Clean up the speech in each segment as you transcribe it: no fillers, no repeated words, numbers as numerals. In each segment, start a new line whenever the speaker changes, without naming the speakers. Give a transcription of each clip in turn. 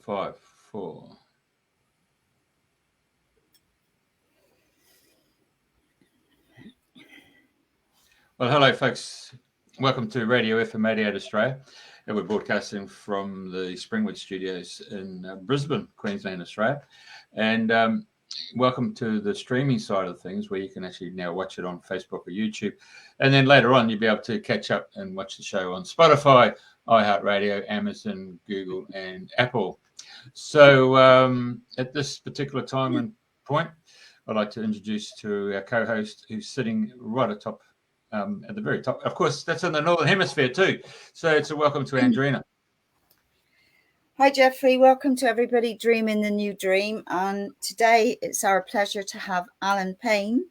5, 4. Well, hello, folks. Welcome to Radio FM 88 Australia. And we're broadcasting from the Springwood Studios in Brisbane, Queensland, Australia. And welcome to the streaming side of things, where you can actually now watch it on Facebook or YouTube. And then later on, you'll be able to catch up and watch the show on Spotify, iHeartRadio, Amazon, Google, and Apple. So at this particular time and point, I'd like to introduce to our co-host, who's sitting right atop at the very top. Of course, that's in the Northern Hemisphere too. So it's a welcome to Andrena.
Hi, Jeffrey. Welcome to everybody dreaming the new dream. And today it's our pleasure to have Alan Payne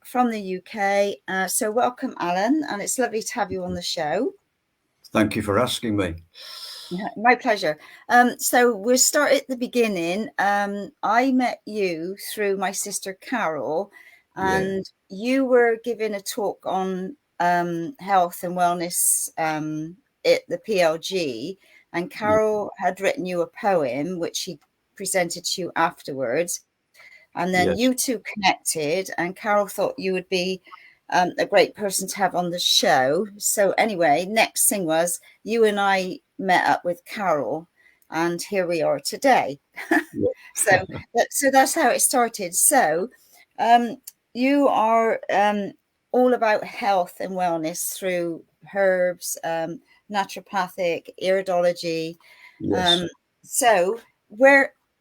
from the UK. So welcome, Alan. And it's lovely to have you on the show.
Thank you for asking me.
Yeah, my pleasure. So we'll start at the beginning. I met you through my sister Carol, and you were giving a talk on health and wellness at the PLG, and Carol had written you a poem which she presented to you afterwards, and then you two connected, and Carol thought you would be a great person to have on the show. So anyway, next thing was you and I met up with Carol, and here we are today. So that's how it started. So you are all about health and wellness through herbs, naturopathic, iridology. So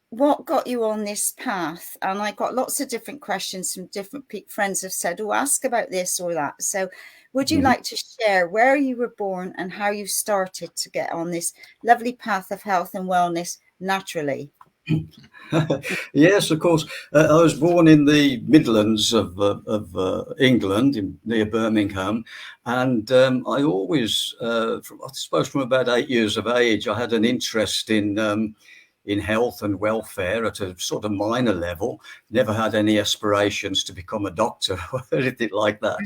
what got you on this path? And I got lots of different questions from different friends have said, oh, ask about this or that. So would you like to share where you were born and how you started to get on this lovely path of health and wellness naturally?
Yes, of course. I was born in the Midlands of England, near Birmingham, and I always, I suppose from about 8 years of age, I had an interest in health and welfare at a sort of minor level. Never had any aspirations to become a doctor or anything like that.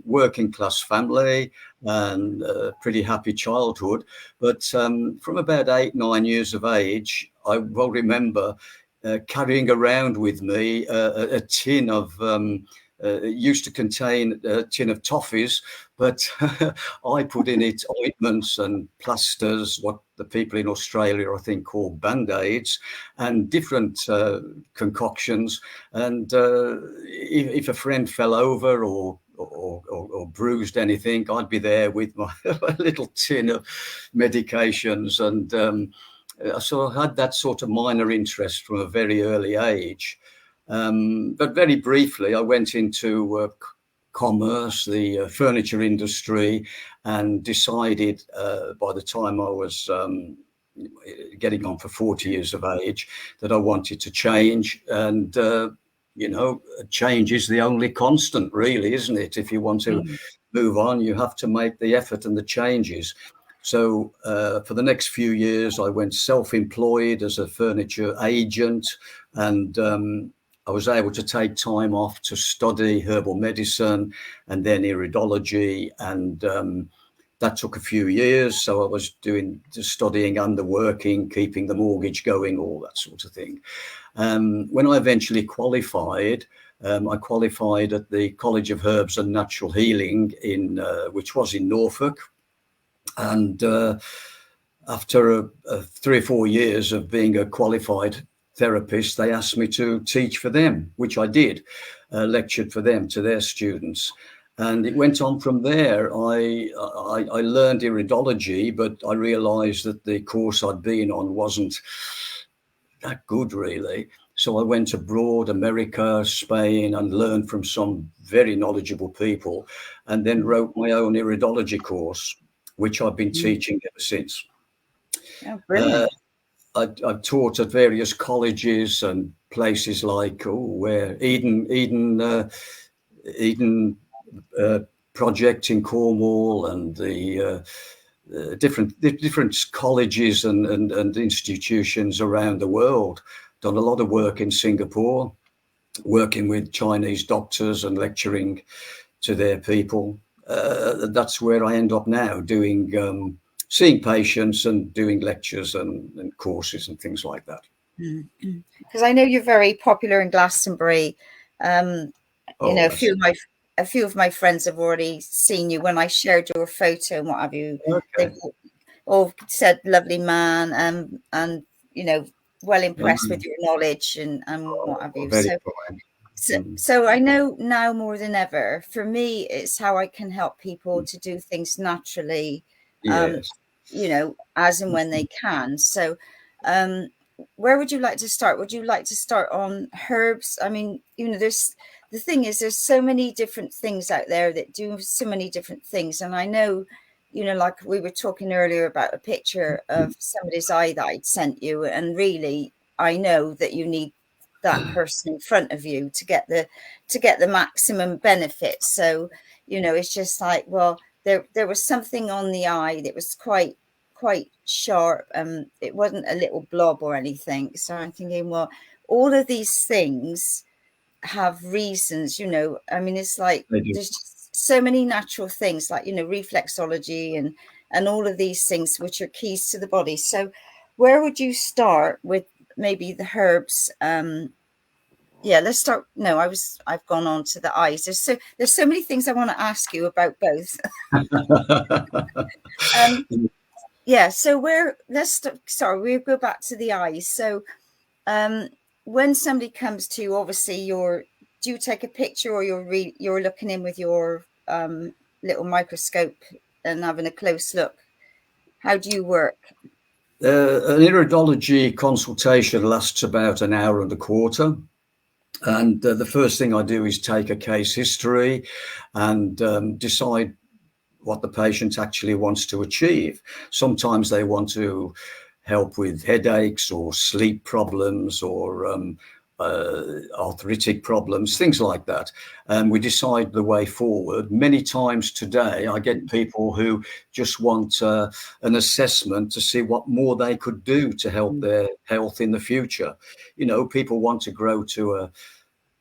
Working class family and pretty happy childhood. But from about 8, 9 years of age, I will remember carrying around with me a tin of, it used to contain a tin of toffees, but I put in it ointments and plasters, what the people in Australia, I think, call Band-Aids, and different concoctions. And if a friend fell over or bruised anything, I'd be there with my little tin of medications. And so I had that sort of minor interest from a very early age. But very briefly, I went into commerce, the furniture industry, and decided by the time I was getting on for 40 years of age that I wanted to change. And change is the only constant, really, isn't it? If you want to move on, you have to make the effort and the changes. So for the next few years, I went self-employed as a furniture agent, and I was able to take time off to study herbal medicine and then iridology, and that took a few years. So I was doing the studying and the working, keeping the mortgage going, all that sort of thing. When I eventually qualified, I qualified at the College of Herbs and Natural Healing, which was in Norfolk. And after 3 or 4 years of being a qualified therapist, they asked me to teach for them, which I did, lectured for them to their students. And it went on from there. I learned iridology, but I realized that the course I'd been on wasn't that good, really. So I went abroad, America, Spain, and learned from some very knowledgeable people, and then wrote my own iridology course, which I've been teaching ever since.
Oh, brilliant.
I've taught at various colleges and places like where Eden Project in Cornwall, and the different colleges and institutions around the world. Done a lot of work in Singapore, working with Chinese doctors and lecturing to their people. That's where I end up now, doing seeing patients and doing lectures and courses and things like that.
Because I know you're very popular in Glastonbury. You know, a few of my friends have already seen you when I shared your photo and what have you.
Okay.
They've all said lovely man, and you know, well impressed with your knowledge and what have you.
Very
So I know now more than ever, for me, it's how I can help people to do things naturally,
Yes.
you know, as and when they can. So where would you like to start? Would you like to start on herbs? I mean, you know, the thing is, there's so many different things out there that do so many different things. And I know, you know, like we were talking earlier about a picture of somebody's eye that I'd sent you. And really, I know that you need that person in front of you to get the maximum benefit. So, you know, it's just like, well, there was something on the eye that was quite sharp. It wasn't a little blob or anything. So I'm thinking, well, all of these things have reasons, you know. I mean, it's like there's just so many natural things, like, you know, reflexology and all of these things which are keys to the body. So where would you start with maybe the herbs? Yeah, let's start. No, I've gone on to the eyes. There's so many things I want to ask you about both. Yeah, so let's start. We'll go back to the eyes. So when somebody comes to you, obviously do you take a picture, or you're looking in with your little microscope and having a close look? How do you work?
An iridology consultation lasts about an hour and a quarter. And the first thing I do is take a case history and decide what the patient actually wants to achieve. Sometimes they want to help with headaches or sleep problems or arthritic problems, things like that. And we decide the way forward. Many times today, I get people who just want an assessment to see what more they could do to help their health in the future. You know, people want to grow to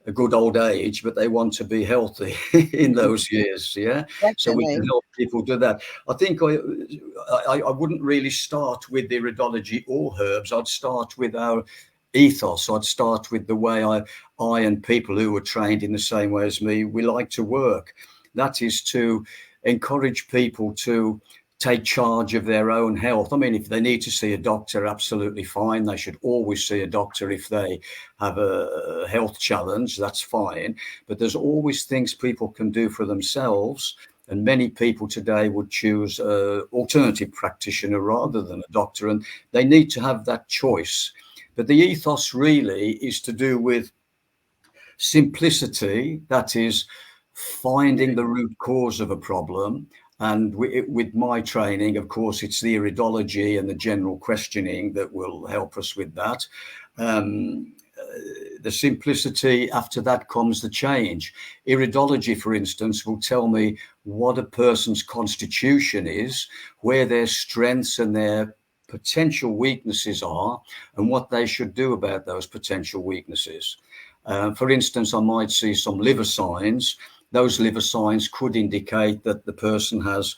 a good old age, but they want to be healthy in those years. Yeah. Definitely. So we can help people do that. I think I wouldn't really start with iridology or herbs. I'd start with our ethos. I'd start with the way I and people who are trained in the same way as me, we like to work. That is to encourage people to take charge of their own health. I mean, if they need to see a doctor, absolutely fine. They should always see a doctor if they have a health challenge. That's fine. But there's always things people can do for themselves. And many people today would choose an alternative practitioner rather than a doctor. And they need to have that choice. But the ethos really is to do with simplicity. That is finding the root cause of a problem. And with my training, of course, it's the iridology and the general questioning that will help us with that. The simplicity, after that comes the change. Iridology, for instance, will tell me what a person's constitution is, where their strengths and their potential weaknesses are, and what they should do about those potential weaknesses. For instance, I might see some liver signs. Those liver signs could indicate that the person has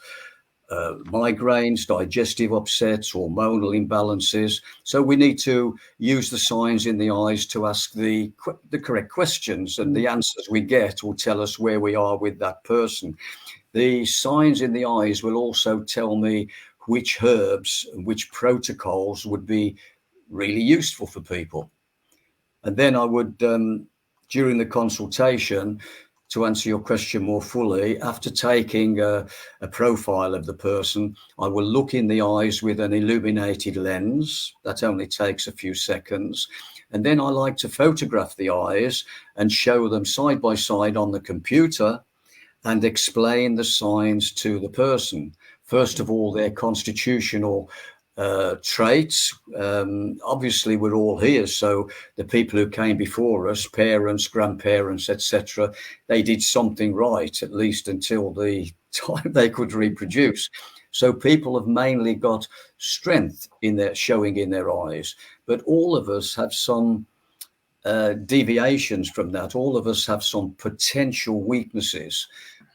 migraines, digestive upsets, hormonal imbalances. So we need to use the signs in the eyes to ask the correct questions, and the answers we get will tell us where we are with that person. The signs in the eyes will also tell me which herbs and which protocols would be really useful for people. And then I would, during the consultation, to answer your question more fully, after taking a profile of the person, I will look in the eyes with an illuminated lens. That only takes a few seconds. And then I like to photograph the eyes and show them side by side on the computer and explain the signs to the person. First of all, their constitutional traits. Obviously, we're all here, so the people who came before us, parents, grandparents, etc., they did something right, at least until the time they could reproduce. So people have mainly got strength in their showing in their eyes, but all of us have some deviations from that. All of us have some potential weaknesses.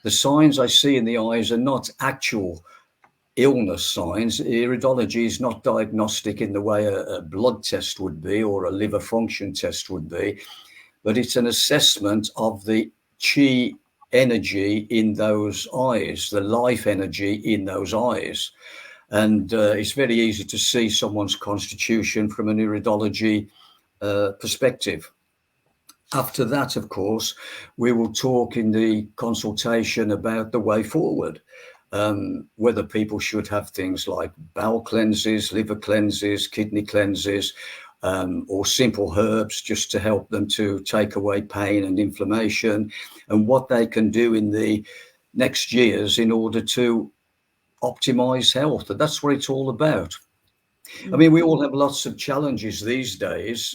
The signs I see in the eyes are not actual illness signs. Iridology is not diagnostic in the way a blood test would be or a liver function test would be, but it's an assessment of the chi energy in those eyes, the life energy in those eyes. And it's very easy to see someone's constitution from an iridology perspective. After that, of course, we will talk in the consultation about the way forward, whether people should have things like bowel cleanses, liver cleanses, kidney cleanses, or simple herbs just to help them to take away pain and inflammation, and what they can do in the next years in order to optimize health. And that's what it's all about. I mean, we all have lots of challenges these days.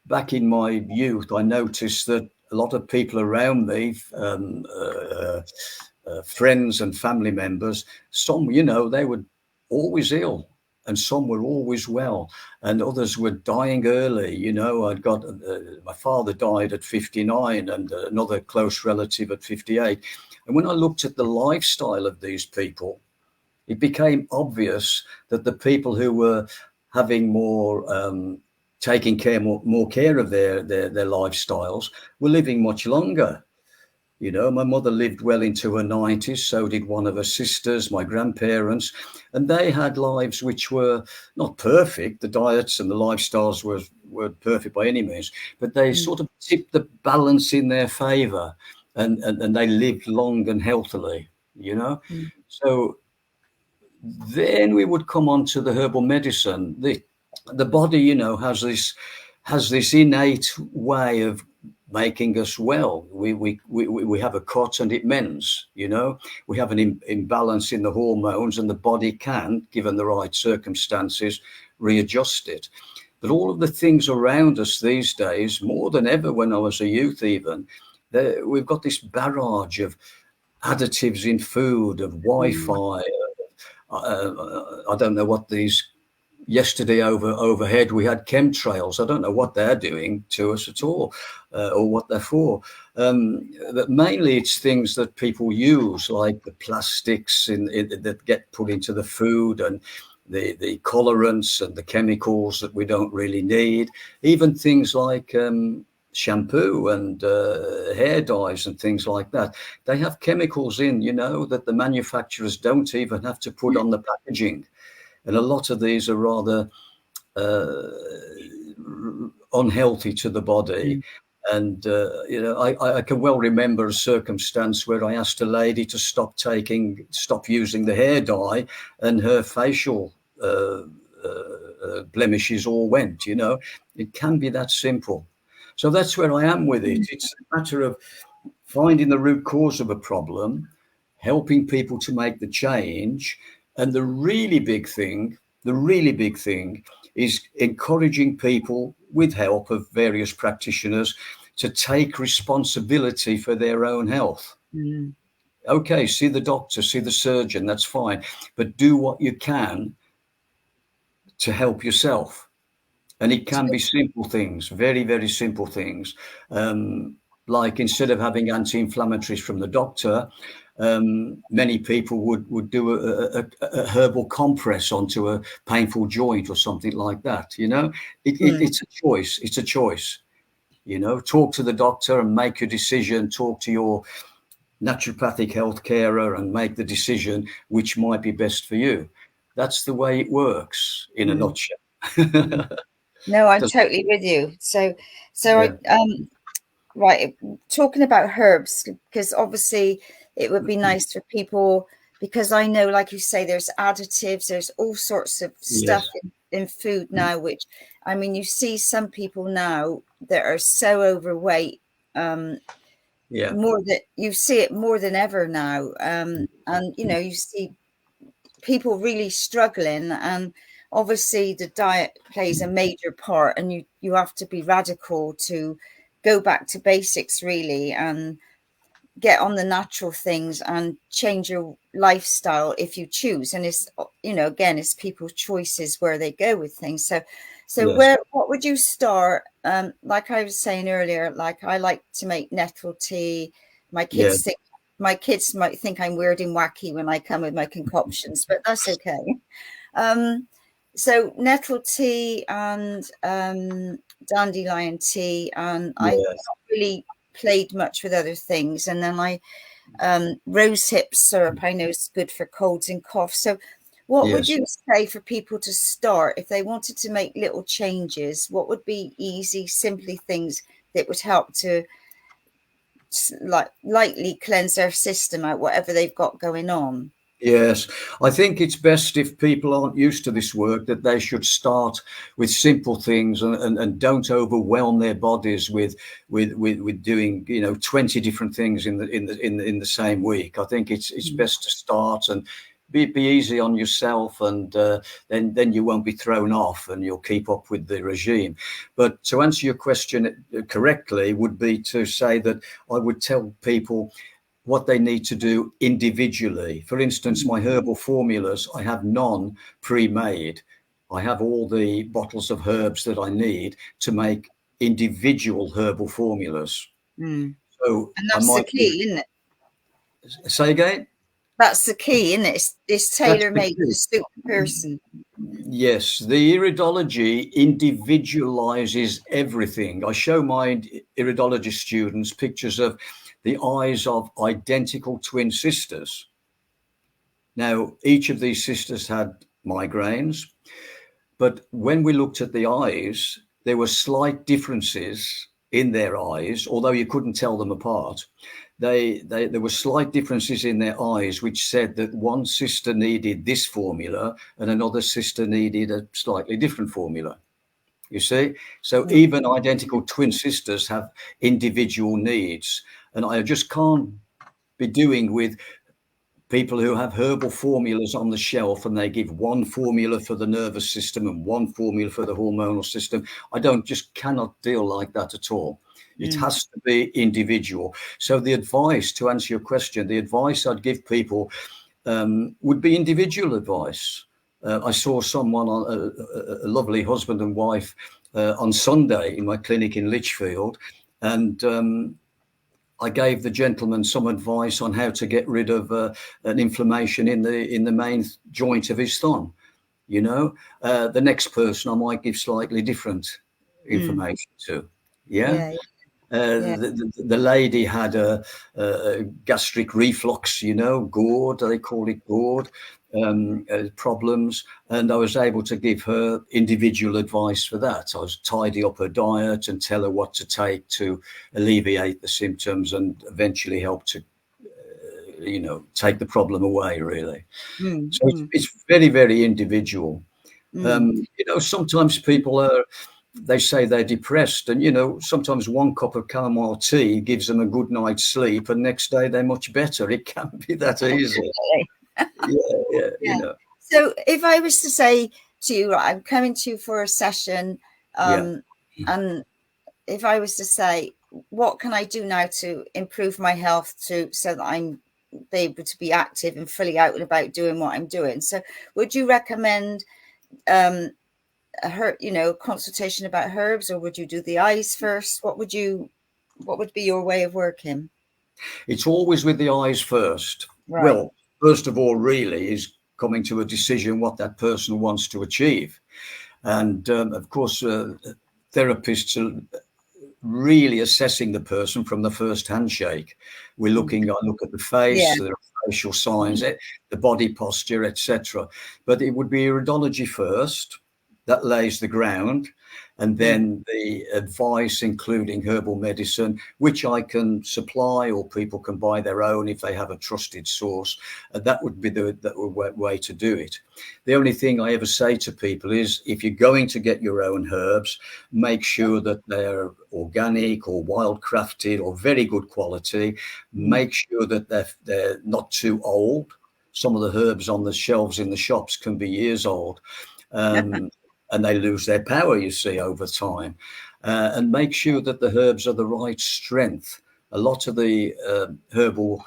Back in my youth, I noticed that a lot of people around me, friends and family members, some, they were always ill, and some were always well, and others were dying early. I'd got my father died at 59, and another close relative at 58. And when I looked at the lifestyle of these people, it became obvious that the people who were having more, taking more care of their lifestyles were living much longer. My mother lived well into her 90s, so did one of her sisters, my grandparents, and they had lives which were not perfect. The diets and the lifestyles weren't perfect by any means, but they sort of tipped the balance in their favor, and they lived long and healthily, So then we would come on to the herbal medicine. The body, has this innate way of making us well. We have a cut and it mends. We have an imbalance in the hormones, and the body can, given the right circumstances, readjust it. But all of the things around us these days, more than ever when I was a youth even, we've got this barrage of additives in food, of Wi-Fi. I don't know what these. Yesterday overhead we had chemtrails. I don't know what they're doing to us at all, or what they're for. But mainly it's things that people use, like the plastics that get put into the food, and the colorants and the chemicals that we don't really need. Even things like shampoo and hair dyes and things like that. They have chemicals in, that the manufacturers don't even have to put on the packaging. And a lot of these are rather unhealthy to the body. And, I can well remember a circumstance where I asked a lady to stop using the hair dye, and her facial blemishes all went. It can be that simple. So that's where I am with it. It's a matter of finding the root cause of a problem, helping people to make the change. And the really big thing is encouraging people, with help of various practitioners, to take responsibility for their own health. Okay, see the doctor, see the surgeon, that's fine. But do what you can to help yourself. And it can be simple things, very, very simple things. Like instead of having anti-inflammatories from the doctor, many people would do a herbal compress onto a painful joint or something like that. It's a choice. It's a choice. Talk to the doctor and make your decision. Talk to your naturopathic health carer and make the decision which might be best for you. That's the way it works in a nutshell.
No, I'm totally with you. So yeah. Right, talking about herbs, because obviously it would be nice for people, because I know, like you say, there's additives, there's all sorts of stuff in food now, which, I mean, you see some people now that are so overweight, more that you see it more than ever now. And, you see people really struggling, and obviously the diet plays a major part, and you have to be radical to go back to basics really, and get on the natural things and change your lifestyle if you choose. And it's, again, it's people's choices where they go with things. So what would you start? Like I was saying earlier, like I like to make nettle tea. My kids think my kids might think I'm weird and wacky when I come with my concoctions, but that's okay. So nettle tea and dandelion tea, and I not really played much with other things. And then rosehip syrup, I know is good for colds and coughs. So what would you say for people to start if they wanted to make little changes? What would be easy, simply things that would help to lightly cleanse their system out, whatever they've got going on?
Yes, I think it's best, if people aren't used to this work, that they should start with simple things and don't overwhelm their bodies with doing 20 different things in the same week. I think it's best to start and be easy on yourself, and then you won't be thrown off and you'll keep up with the regime. But to answer your question correctly would be to say that I would tell people what they need to do individually. For instance, my herbal formulas, I have none pre-made. I have all the bottles of herbs that I need to make individual herbal formulas. So
and that's the key, isn't it?
Say again?
That's the key, isn't it? It's tailor-made to suit the person.
Yes, the Iridology individualizes everything. I show my Iridology students pictures of the eyes of identical twin sisters. Now, each of these sisters had migraines, but when we looked at the eyes, there were slight differences in their eyes, although you couldn't tell them apart. There were slight differences in their eyes, which said that one sister needed this formula and another sister needed a slightly different formula. You see? So even identical twin sisters have individual needs. And I just can't be doing with people who have herbal formulas on the shelf and they give one formula for the nervous system and one formula for the hormonal system. Just cannot deal like that at all. It has to be individual. So the advice, to answer your question, the advice I'd give people would be individual advice. I saw someone, a lovely husband and wife, on Sunday in my clinic in Lichfield, and I gave the gentleman some advice on how to get rid of an inflammation in the main joint of his thumb. The next person I might give slightly different information to. The lady had a gastric reflux, GORD, they call it GORD, problems, and I was able to give her individual advice for that. I was tidy up her diet and tell her what to take to alleviate the symptoms and eventually help to take the problem away, really. So it's very, very individual. Sometimes people they say they're depressed, and sometimes one cup of chamomile tea gives them a good night's sleep, and next day they're much better. It can't be that easy.
So if I was to say to you, I'm coming to you for a session, and if I was to say, what can I do now to improve my health so that I'm able to be active and fully out and about doing what I'm doing? So would you recommend a consultation about herbs, or would you do the eyes first? What would be your way of working?
It's always with the eyes first. Right. Well, first of all, really, is coming to a decision what that person wants to achieve. And of course, therapists are really assessing the person from the first handshake. I look at the face, the facial signs, the body posture, etc. But it would be iridology first. That lays the ground, and then the advice, including herbal medicine, which I can supply or people can buy their own if they have a trusted source. That would be the way to do it. The only thing I ever say to people is, if you're going to get your own herbs, make sure that they're organic or wildcrafted or very good quality. Make sure that they're not too old. Some of the herbs on the shelves in the shops can be years old. And they lose their power, you see, over time. And make sure that the herbs are the right strength. A lot of the herbal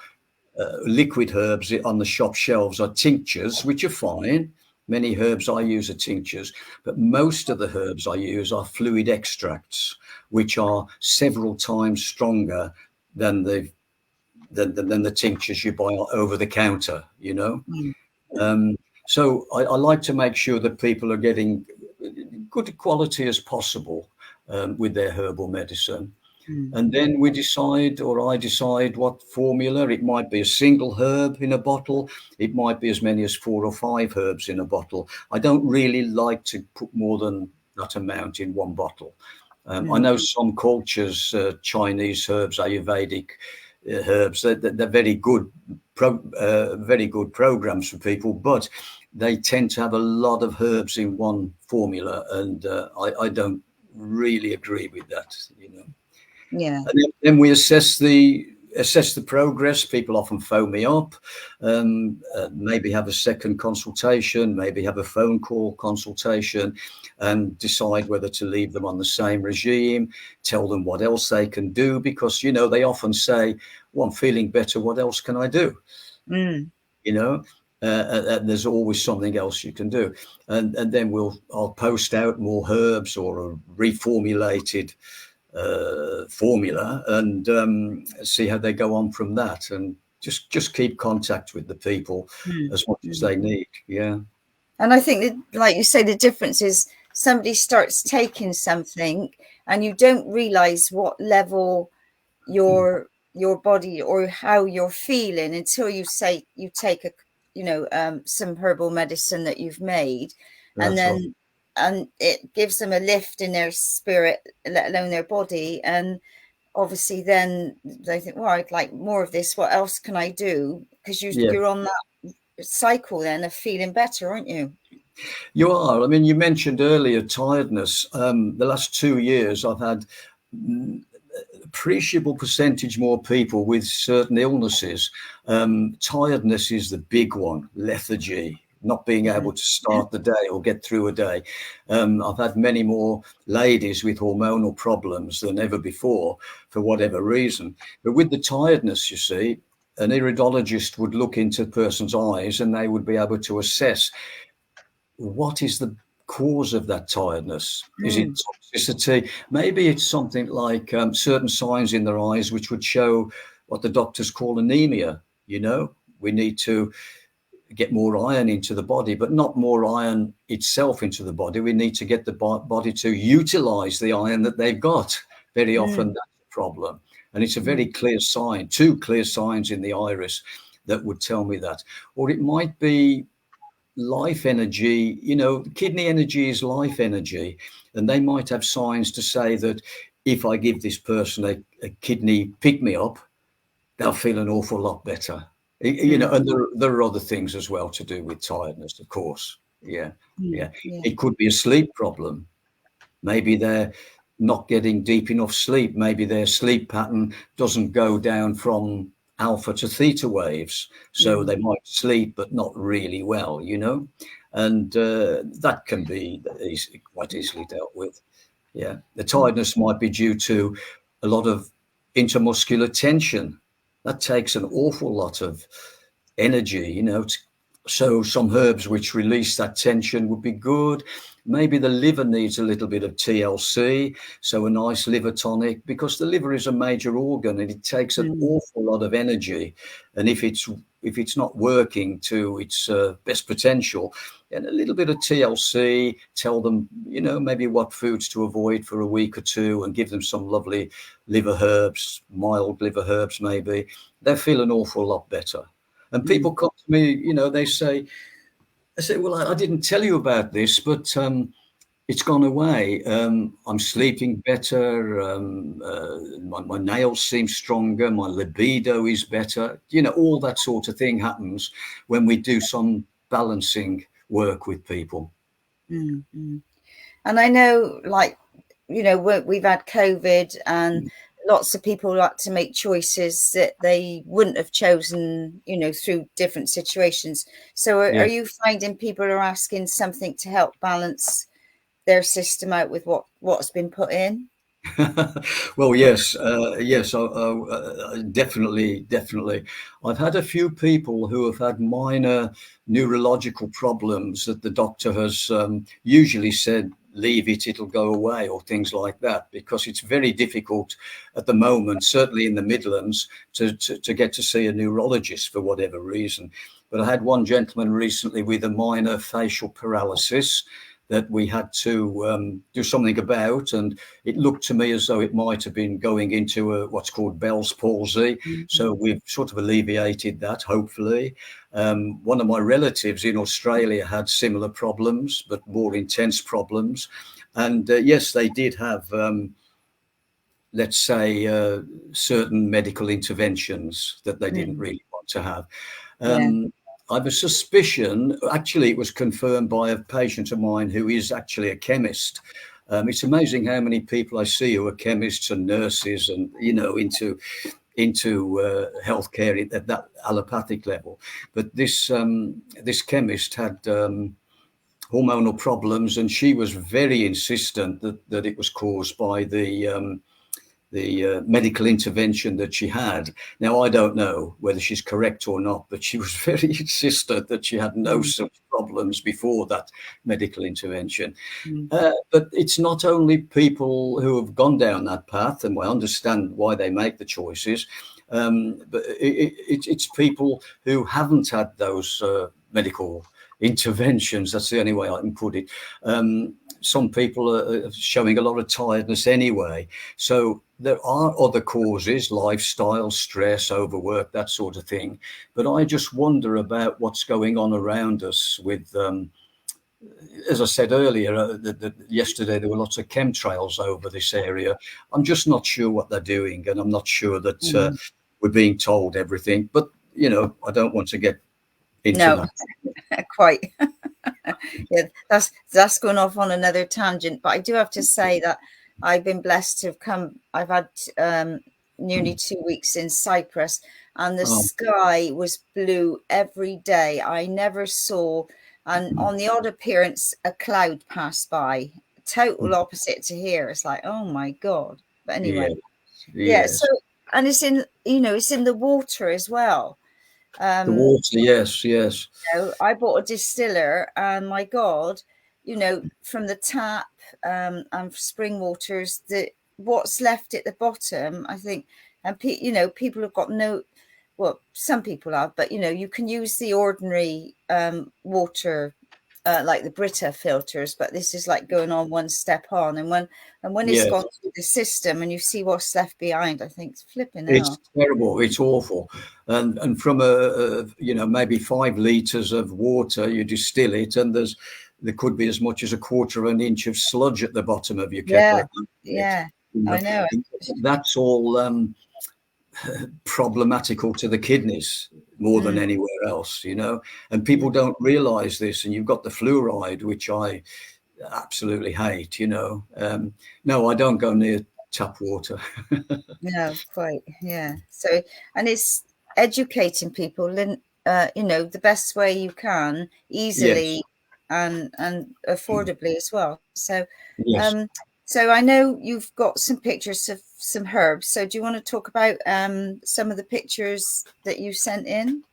liquid herbs on the shop shelves are tinctures, which are fine. Many herbs I use are tinctures, but most of the herbs I use are fluid extracts, which are several times stronger than the than the tinctures you buy over the counter, you know. So I like to make sure that people are getting good quality as possible with their herbal medicine. And then we decide, or I decide, what formula. It might be a single herb in a bottle. It might be as many as 4 or 5 herbs in a bottle. I don't really like to put more than that amount in one bottle. I know some cultures, Chinese herbs, Ayurvedic herbs, they're very good, very good programs for people, but they tend to have a lot of herbs in one formula, and I don't really agree with that, you know.
Yeah.
And then we assess the progress. People often phone me up, maybe have a second consultation, maybe have a phone call consultation, and decide whether to leave them on the same regime, tell them what else they can do, because, you know, they often say, well, I'm feeling better, what else can I do? You know, there's always something else you can do. And then I'll post out more herbs or a reformulated formula, and see how they go on from that, and just keep contact with the people as much as they need. Yeah.
And I think that, like you say, the difference is somebody starts taking something and you don't realize what level your body or how you're feeling until you say you take some herbal medicine that you've made. And
That's
then
right.
and it gives them a lift in their spirit, let alone their body. And obviously then they think, well, I'd like more of this, what else can I do? Because you're on that cycle then of feeling better, aren't you?
You are. I mean, you mentioned earlier tiredness. The last 2 years I've had appreciable percentage more people with certain illnesses. Tiredness is the big one. Lethargy, not being able to start the day or get through a day. I've had many more ladies with hormonal problems than ever before, for whatever reason. But with the tiredness, you see, an iridologist would look into a person's eyes and they would be able to assess what is the cause of that tiredness. Is it toxicity? Maybe it's something like certain signs in their eyes which would show what the doctors call anemia. You know, we need to get more iron into the body, but not more iron itself into the body. We need to get the body to utilize the iron that they've got. Very often that's a problem. And it's a very clear sign, 2 clear signs in the iris that would tell me that. Or it might be life energy. You know, kidney energy is life energy. And they might have signs to say that if I give this person a kidney pick-me-up, they'll feel an awful lot better. You know, and there are other things as well to do with tiredness, of course. Yeah. It could be a sleep problem. Maybe they're not getting deep enough sleep. Maybe their sleep pattern doesn't go down from alpha to theta waves. So they might sleep, but not really well, you know, and that can be quite easily dealt with. Yeah. The tiredness might be due to a lot of intermuscular tension. That takes an awful lot of energy, you know. So some herbs which release that tension would be good. Maybe the liver needs a little bit of TLC, so a nice liver tonic, because the liver is a major organ and it takes an awful lot of energy. And if it's not working to its best potential, then a little bit of TLC, tell them, you know, maybe what foods to avoid for a week or 2, and give them some lovely liver herbs, mild liver herbs maybe. They feel an awful lot better. And people come to me, you know, they say, well, I didn't tell you about this, but it's gone away. I'm sleeping better. My nails seem stronger. My libido is better. You know, all that sort of thing happens when we do some balancing work with people.
And I know, like, you know, we've had COVID and lots of people like to make choices that they wouldn't have chosen, you know, through different situations. So are you finding people are asking something to help balance their system out with what's been put in?
Well, yes, definitely. I've had a few people who have had minor neurological problems that the doctor has usually said leave it, it'll go away, or things like that, because it's very difficult at the moment, certainly in the Midlands, to get to see a neurologist for whatever reason. But I had one gentleman recently with a minor facial paralysis that we had to do something about, and it looked to me as though it might have been going into what's called Bell's palsy. So we've sort of alleviated that, hopefully. One of my relatives in Australia had similar problems, but more intense problems. And yes, they did have, let's say, certain medical interventions that they didn't really want to have. I have a suspicion, actually it was confirmed by a patient of mine who is actually a chemist. It's amazing how many people I see who are chemists and nurses and, you know, into healthcare at that allopathic level. But this chemist had hormonal problems, and she was very insistent that it was caused by the medical intervention that she had. Now, I don't know whether she's correct or not, but she was very insistent that she had no such problems before that medical intervention. But it's not only people who have gone down that path, and I understand why they make the choices, but it's people who haven't had those medical interventions. That's the only way I can put it. Some people are showing a lot of tiredness anyway. So there are other causes, lifestyle, stress, overwork, that sort of thing. But I just wonder about what's going on around us with, as I said earlier, yesterday there were lots of chemtrails over this area. I'm just not sure what they're doing, and I'm not sure that we're being told everything. But, you know, I don't want to get into that.
Quite. Yeah, that's going off on another tangent, but I do have to say that I've been blessed to have come. I've had nearly 2 weeks in Cyprus, and the sky was blue every day. I never saw, and on the odd appearance, a cloud passed by. Total opposite to here. It's like, oh my God. But anyway,
yes.
So, and it's in, you know, it's in the water as well.
The water, yes. You
know, I bought a distiller, and my God, you know, from the tap and spring waters, what's left at the bottom, I think, and you know, people have got well, some people have, but you know, you can use the ordinary water, like the Brita filters, but this is like going on one step on, and when it's gone through the system and you see what's left behind, I think it's flipping out.
It's terrible. It's awful. And from you know, maybe 5 liters of water, you distill it, and there could be as much as 1/4 of an inch of sludge at the bottom of your kettle.
Yeah,
you know,
I know.
That's all problematical to the kidneys more than anywhere else, you know, and people don't realize this. And you've got the fluoride, which I absolutely hate, you know. No, I don't go near tap water.
No, quite. Yeah. So, and it's educating people, you know, the best way you can, easily and affordably as well. So, so I know you've got some pictures of some herbs. So do you want to talk about some of the pictures that you sent in?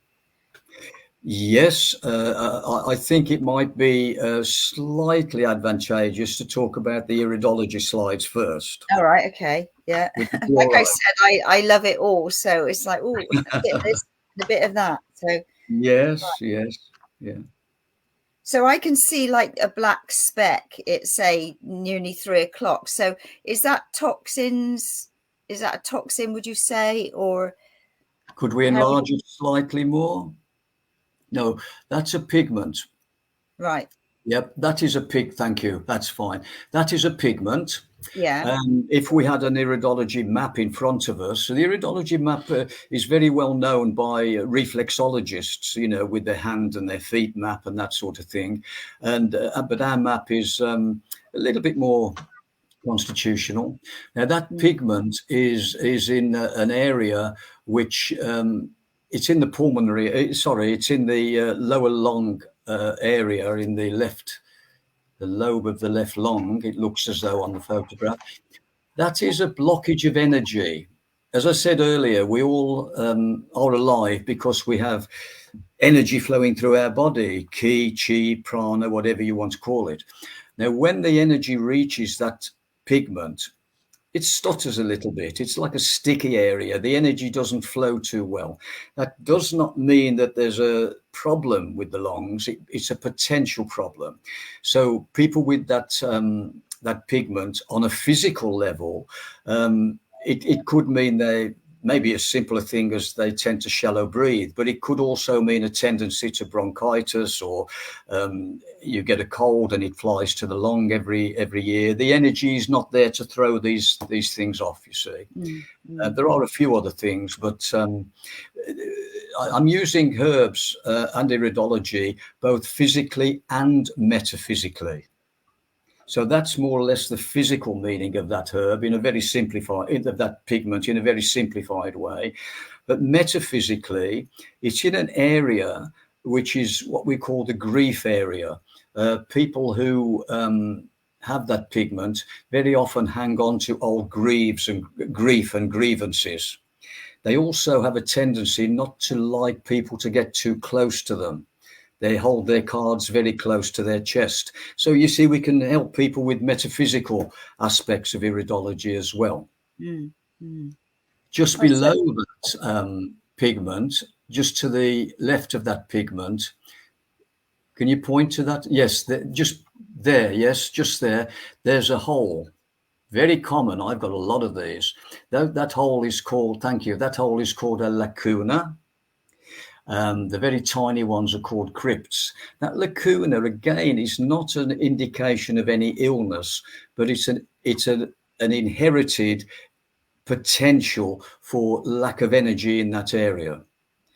Yes, I think it might be slightly advantageous to talk about the Iridology slides first.
All right. Okay. Yeah. Like I said, I love it all. So it's like, oh, a bit of this, a bit of that. So
yes.
So I can see like a black speck. It's say nearly 3 o'clock. So is that toxins? Is that a toxin, would you say? Or
could we enlarge it slightly more? No, that's a pigment.
Right.
Yep, that is a thank you. That's fine. That is a pigment.
Yeah.
If we had an iridology map in front of us, so the iridology map is very well known by reflexologists, you know, with their hand and their feet map and that sort of thing. And but our map is a little bit more constitutional. Now that pigment is in an area which it's in the pulmonary. It's in the lower lung area in the lobe of the left lung. It looks as though on the photograph. That is a blockage of energy. As I said earlier, we all are alive because we have energy flowing through our body, ki, chi, prana, whatever you want to call it. Now, when the energy reaches that pigment, it stutters a little bit. It's like a sticky area. The energy doesn't flow too well. That does not mean that there's a problem with the lungs. It's a potential problem. So people with that that pigment on a physical level, it could mean they maybe a simpler thing as they tend to shallow breathe, but it could also mean a tendency to bronchitis, or you get a cold and it flies to the lung every year. The energy is not there to throw these things off, you see. There are a few other things, but I'm using herbs and iridology both physically and metaphysically. So that's more or less the physical meaning of that herb in a very simplified, of that pigment in a very simplified way. But metaphysically, it's in an area which is what we call the grief area. People who have that pigment very often hang on to old grief and grievances. They also have a tendency not to like people to get too close to them. They hold their cards very close to their chest. So you see, we can help people with metaphysical aspects of iridology as well. Just below that pigment, just to the left of that pigment, can you point to that? Yes, just there. Yes, just there. There's a hole. Very common. I've got a lot of these. That hole is called, thank you, that hole is called a lacuna. The very tiny ones are called crypts. That lacuna, again, is not an indication of any illness, but it's an inherited potential for lack of energy in that area.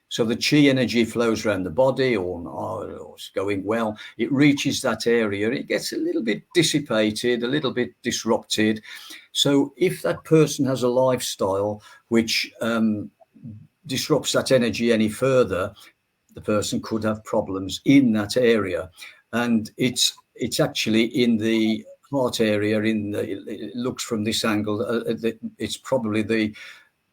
So the chi energy flows around the body, or it's going well. It reaches that area, it gets a little bit dissipated, a little bit disrupted. So if that person has a lifestyle which disrupts that energy any further, the person could have problems in that area. And it's actually in the heart area. It looks from this angle, it's probably the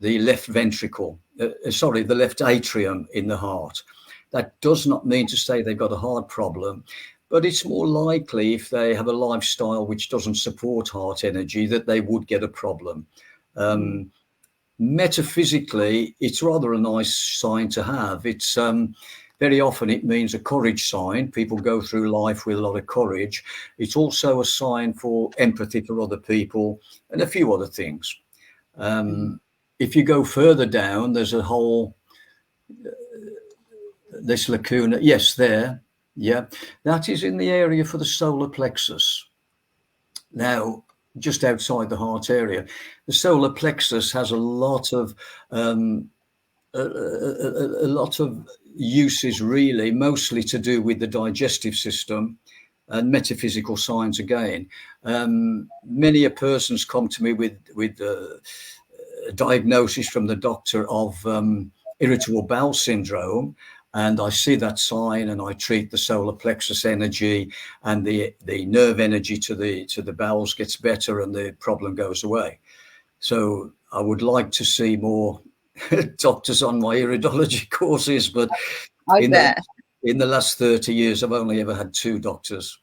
left ventricle, the left atrium in the heart. That does not mean to say they've got a heart problem, but it's more likely if they have a lifestyle which doesn't support heart energy that they would get a problem. Metaphysically, it's rather a nice sign to have. It's very often it means a courage sign. People go through life with a lot of courage. It's also a sign for empathy for other people and a few other things. If you go further down, there's a hole, this lacuna. Yes, there. Yeah, that is in the area for the solar plexus. Now, just outside the heart area, the solar plexus has a lot of uses, really, mostly to do with the digestive system and metaphysical signs again. Many persons come to me with a diagnosis from the doctor of irritable bowel syndrome, and I see that sign and I treat the solar plexus energy, and the nerve energy to the bowels gets better and the problem goes away. So I would like to see more doctors on my iridology courses, but in the last 30 years, I've only ever had 2 doctors.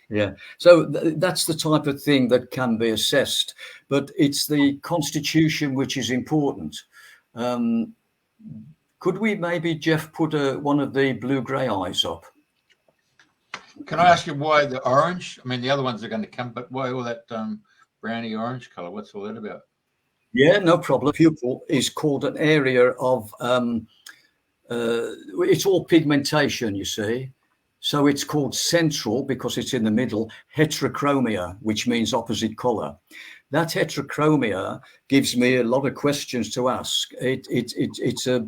Yeah. So that's the type of thing that can be assessed, but it's the constitution which is important. Could we maybe, Jeff, put one of the blue-grey eyes up?
Can I ask you why the orange? I mean, the other ones are going to come, but why all that browny orange color? What's all that about?
Yeah, no problem. Pupil is called an area of, it's all pigmentation, you see. So it's called central because it's in the middle, heterochromia, which means opposite color. That heterochromia gives me a lot of questions to ask. It's a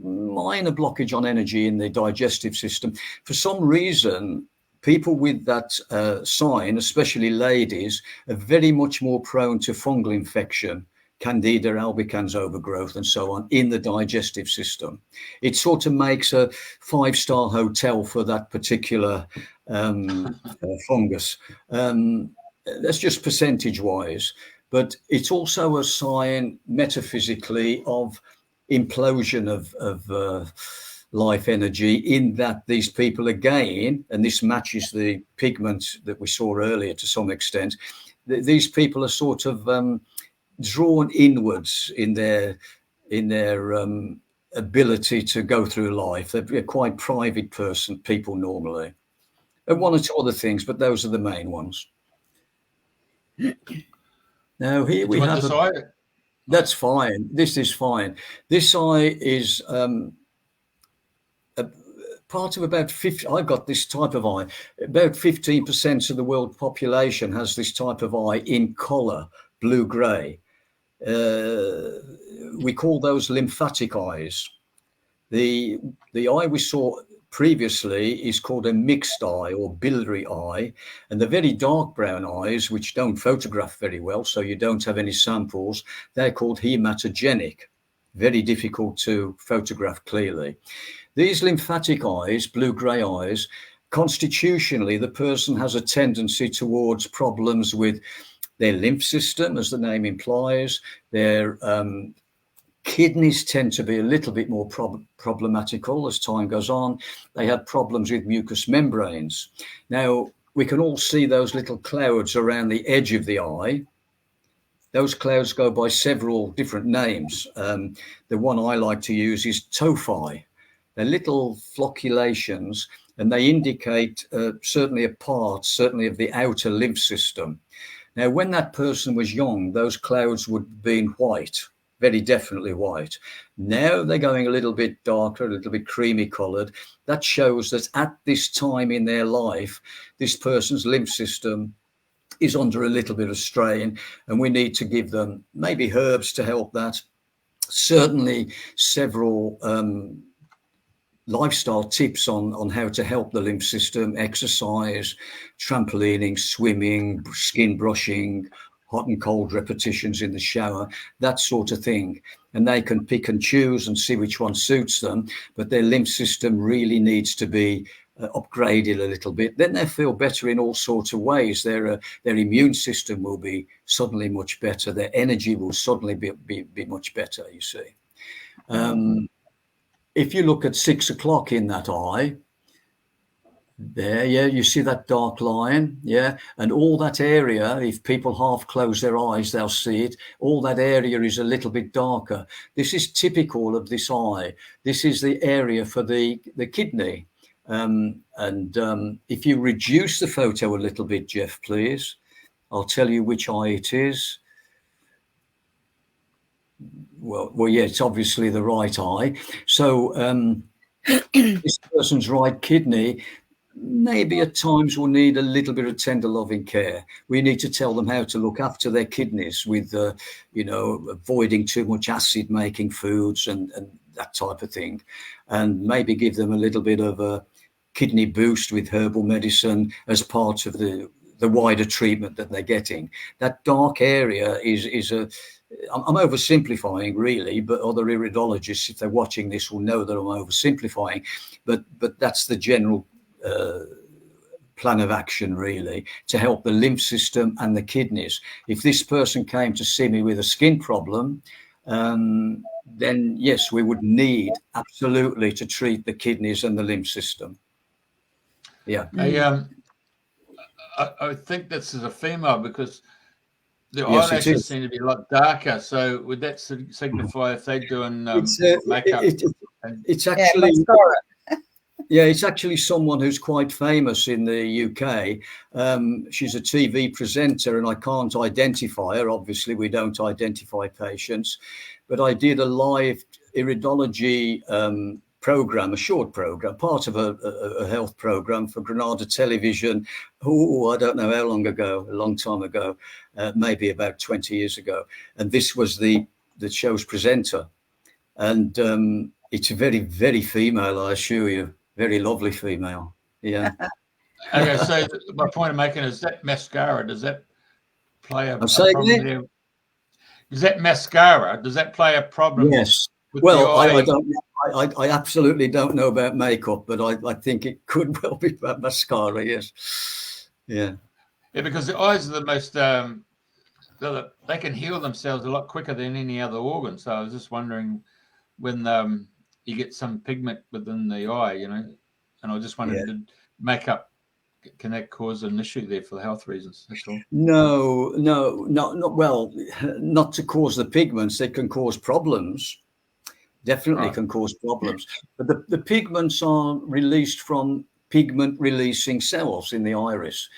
minor blockage on energy in the digestive system. For some reason, people with that sign, especially ladies, are very much more prone to fungal infection, Candida albicans overgrowth and so on in the digestive system. It sort of makes a 5-star hotel for that particular fungus. That's just percentage wise, but it's also a sign metaphysically of implosion of life energy, in that these people again, and this matches the pigment that we saw earlier to some extent, these people are sort of drawn inwards in their ability to go through life. They're quite private people normally, and one or two other things, but those are the main ones. Now here we have that's fine. This is fine. This eye is part of about 50. I've got this type of eye. About 15% of the world population has this type of eye in color, blue-gray. We call those lymphatic eyes. The eye we saw previously is called a mixed eye or biliary eye, and the very dark brown eyes, which don't photograph very well, so you don't have any samples, they're called hematogenic, very difficult to photograph clearly. These lymphatic eyes, blue-gray eyes, constitutionally the person has a tendency towards problems with their lymph system, as the name implies. Their kidneys tend to be a little bit more problematical as time goes on. They have problems with mucous membranes. Now, we can all see those little clouds around the edge of the eye. Those clouds go by several different names. The one I like to use is tophi. They're little flocculations, and they indicate certainly a part, certainly of the outer lymph system. Now, when that person was young, those clouds would have been white, very definitely white. Now they're going a little bit darker, a little bit creamy colored. That shows that at this time in their life, this person's lymph system is under a little bit of strain, and we need to give them maybe herbs to help that. Certainly several lifestyle tips on how to help the lymph system: exercise, trampolining, swimming, skin brushing, hot and cold repetitions in the shower, that sort of thing. And they can pick and choose and see which one suits them, but their lymph system really needs to be upgraded a little bit. Then they feel better in all sorts of ways. Their immune system will be suddenly much better. Their energy will suddenly be much better, you see. If you look at 6 o'clock in that eye, there, yeah, you see that dark line, yeah, and all that area, if people half close their eyes, they'll see it. All that area is a little bit darker. This is typical of this eye. This is the area for the kidney. If you reduce the photo a little bit, Jeff, please, I'll tell you which eye it is. Well, yeah, it's obviously the right eye. So this person's right kidney maybe at times will need a little bit of tender loving care. We need to tell them how to look after their kidneys with, avoiding too much acid making foods and that type of thing. And maybe give them a little bit of a kidney boost with herbal medicine as part of the wider treatment that they're getting. That dark area is I'm oversimplifying really, but other iridologists, if they're watching this, will know that I'm oversimplifying. But that's the general plan of action, really, to help the lymph system and the kidneys. If this person came to see me with a skin problem, then yes, we would need absolutely to treat the kidneys and the lymph system. Yeah.
I think this is a female because the eyelashes seem to be a lot darker. So would that signify if they're doing makeup?
It's actually it's actually someone who's quite famous in the UK. She's a TV presenter, and I can't identify her. Obviously, we don't identify patients, but I did a live iridology program, a short program, part of a health program for Granada Television. I don't know how long ago, a long time ago, maybe about 20 years ago. And this was the show's presenter. And it's a very, very female, I assure you, very lovely female. Yeah.
Okay, so my point I'm making is that mascara, does that play a problem there? Is that mascara, does that play a problem?
Yes. Well, I don't. I absolutely don't know about makeup, but I think it could well be about mascara. Yes. Yeah.
Yeah, because the eyes are the most. They can heal themselves a lot quicker than any other organ. So I was just wondering when you get some pigment within the eye, and I just wondered, did makeup, can that cause an issue there for the health reasons? That's all.
No, not well, not to cause the pigments. They can cause problems. Definitely can cause problems. But the pigments are released from pigment releasing cells in the iris.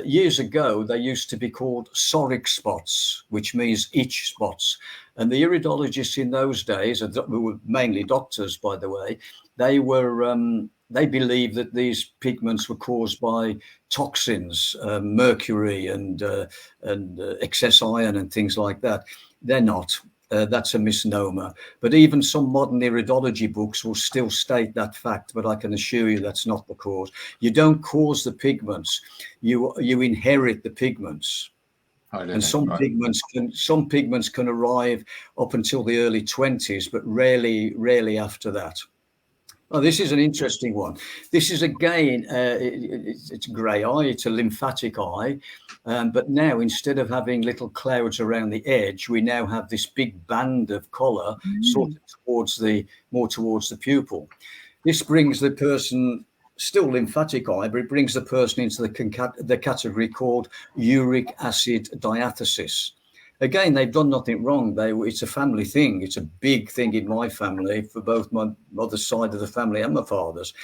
Years ago, they used to be called psoric spots, which means itch spots. And the iridologists in those days, who were mainly doctors, by the way, they believed that these pigments were caused by toxins, mercury and excess iron and things like that. They're not. That's a misnomer. But even some modern iridology books will still state that fact, but I can assure you that's not the cause. You don't cause the pigments. You inherit the pigments. And some pigments can arrive up until the early 20s, but rarely after that. Oh, this is an interesting one. This is, again, it's a grey eye. It's a lymphatic eye. But now, instead of having little clouds around the edge, we now have this big band of colour sort of more towards the pupil. This brings the person, still lymphatic eye, but it brings the person into the category called uric acid diathesis. Again, they've done nothing wrong. It's a family thing. It's a big thing in my family, for both my mother's side of the family and my father's.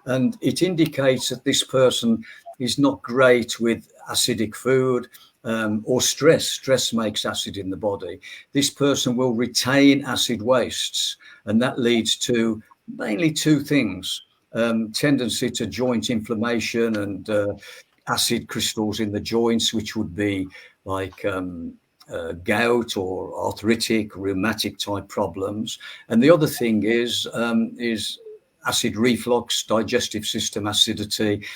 And it indicates that this person is not great with acidic food or stress. Stress makes acid in the body. This person will retain acid wastes, and that leads to mainly two things: tendency to joint inflammation and acid crystals in the joints, which would be like gout or arthritic, rheumatic type problems. And the other thing is acid reflux, digestive system acidity,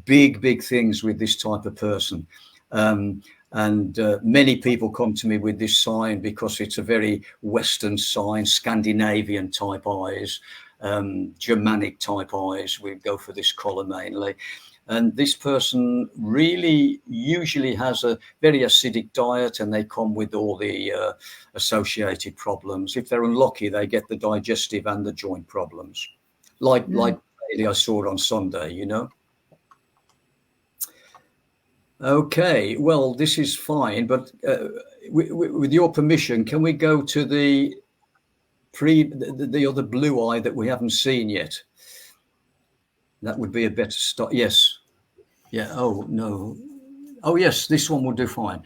big things with this type of person. And many people come to me with this sign because it's a very Western sign, Scandinavian type eyes, Germanic type eyes. We go for this colour mainly. And this person really usually has a very acidic diet, and they come with all the associated problems. If they're unlucky, they get the digestive and the joint problems, like I saw on Sunday, Okay, well, this is fine, but with your permission, can we go to the other blue eye that we haven't seen yet? That would be a better start. Yes. Yeah. Oh, no. Oh, yes, this one will do fine.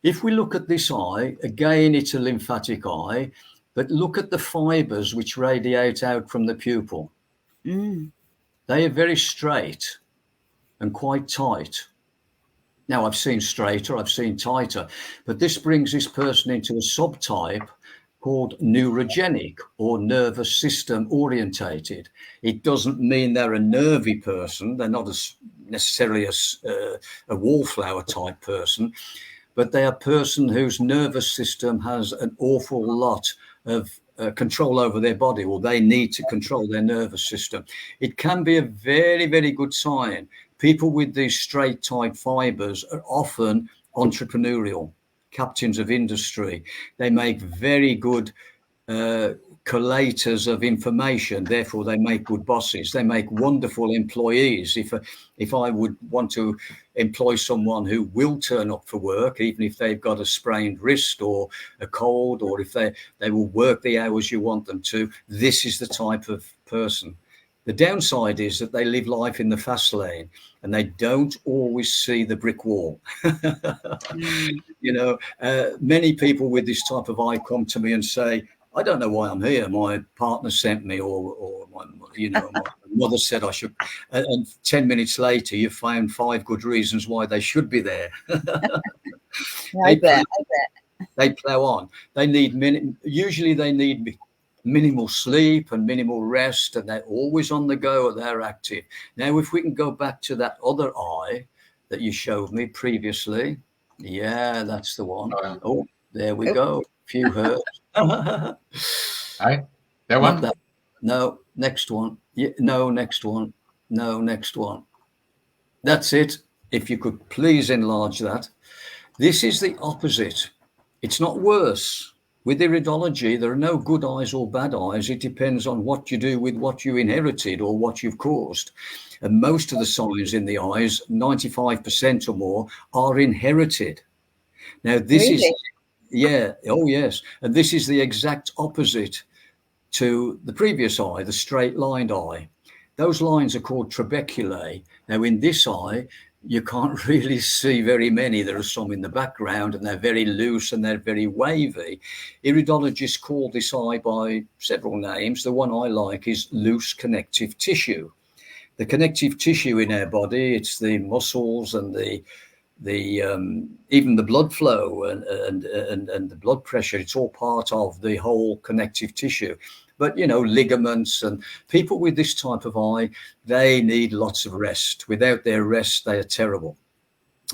If we look at this eye, again, it's a lymphatic eye, but look at the fibers which radiate out from the pupil. They are very straight and quite tight. Now, I've seen straighter, I've seen tighter, but this brings this person into a subtype called neurogenic, or nervous system orientated. It doesn't mean they're a nervy person. They're not necessarily a wallflower type person, but they are a person whose nervous system has an awful lot of control over their body, or they need to control their nervous system. It can be a very good sign. People with these straight type fibers are often entrepreneurial, captains of industry. They make very good collators of information. Therefore, they make good bosses. They make wonderful employees. If I would want to employ someone who will turn up for work, even if they've got a sprained wrist or a cold, or if they will work the hours you want them to, this is the type of person. The downside is that they live life in the fast lane and they don't always see the brick wall. Many people with this type of eye come to me and say, I don't know why I'm here. My partner sent me, or my mother said I should. And 10 minutes later, you found 5 good reasons why they should be there. I bet. They plow on. They need usually they need minimal sleep and minimal rest, and they're always on the go, or they're active. Now, if we can go back to that other eye that you showed me previously. Yeah, that's the one. Oh, there we go. A few hertz.
Hey, that one?
No, next one. Yeah, no, next one. No, next one. That's it. If you could please enlarge that. This is the opposite. It's not worse. With iridology, there are no good eyes or bad eyes. It depends on what you do with what you inherited or what you've caused. And most of the signs in the eyes, 95% or more, are inherited. Now, this is,
Really?
yeah, oh yes. And this is the exact opposite to the previous eye, the straight-lined eye. Those lines are called trabeculae. Now, in this eye, you can't really see very many. There are some in the background, and they're very loose and they're very wavy. Iridologists call this eye by several names. The one I like is loose connective tissue. The connective tissue in our body, it's the muscles and the even the blood flow and the blood pressure. It's all part of the whole connective tissue. But, you know, ligaments, and people with this type of eye, they need lots of rest. Without their rest, they are terrible.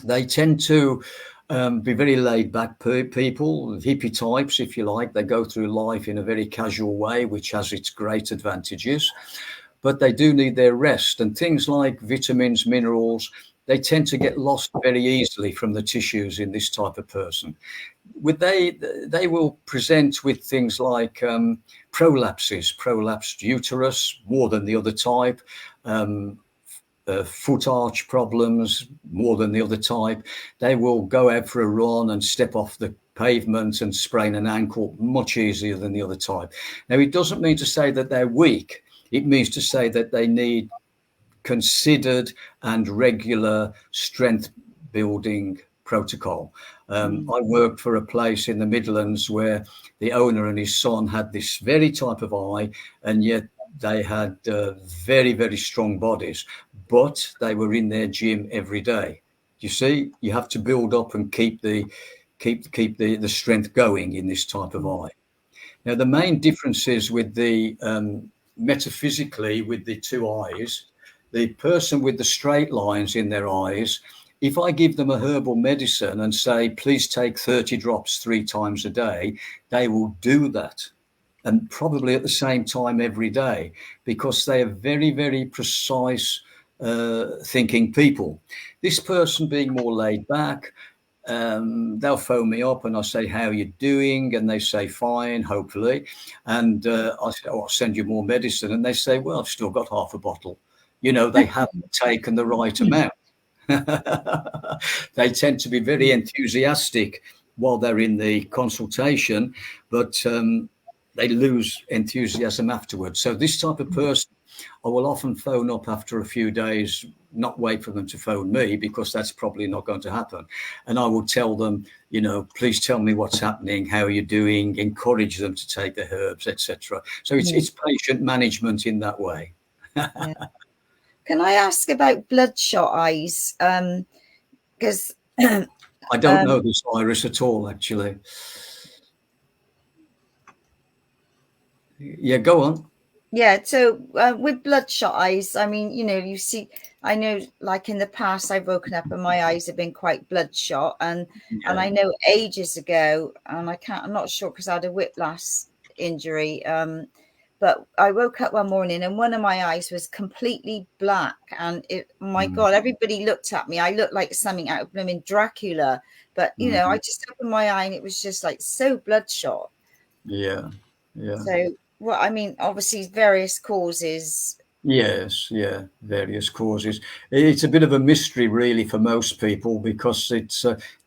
They tend to be very laid back people, hippie types, if you like. They go through life in a very casual way, which has its great advantages. But they do need their rest. And things like vitamins, minerals, they tend to get lost very easily from the tissues in this type of person. They will present with things like prolapses, prolapsed uterus, more than the other type, foot arch problems, more than the other type. They will go out for a run and step off the pavement and sprain an ankle much easier than the other type. Now, it doesn't mean to say that they're weak. It means to say that they need considered and regular strength building protocol. I worked for a place in the Midlands where the owner and his son had this very type of eye, and yet they had very, very strong bodies, but they were in their gym every day. You see, you have to build up and keep the strength going in this type of eye. Now, the main differences with the metaphysically with the two eyes, the person with the straight lines in their eyes, if I give them a herbal medicine and say, please take 30 drops 3 times a day, they will do that. And probably at the same time every day, because they are very, very precise thinking people. This person being more laid back, they'll phone me up and I'll say, how are you doing? And they say, fine, hopefully. And I say, oh, I'll send you more medicine. And they say, well, I've still got half a bottle. You know, they haven't taken the right amount. They tend to be very enthusiastic while they're in the consultation, but they lose enthusiasm afterwards. So this type of person, I will often phone up after a few days, not wait for them to phone me, because that's probably not going to happen. And I will tell them, you know, please tell me what's happening, how are you doing, encourage them to take the herbs, etc. So it's patient management in that way.
Yeah. Can I ask about bloodshot eyes? Because
I don't know this virus at all, actually. Yeah, go on.
Yeah, so with bloodshot eyes, I mean, you know, you see, I know, like in the past, I've woken up and my eyes have been quite bloodshot, and I know ages ago, and I'm not sure because I had a whiplash injury, but I woke up one morning and one of my eyes was completely black, and my God, everybody looked at me. I looked like something out of blooming Dracula, but you know, I just opened my eye and it was just like so bloodshot.
Yeah.
So, well, I mean, obviously various causes.
Yes, various causes. It's a bit of a mystery, really, for most people, because it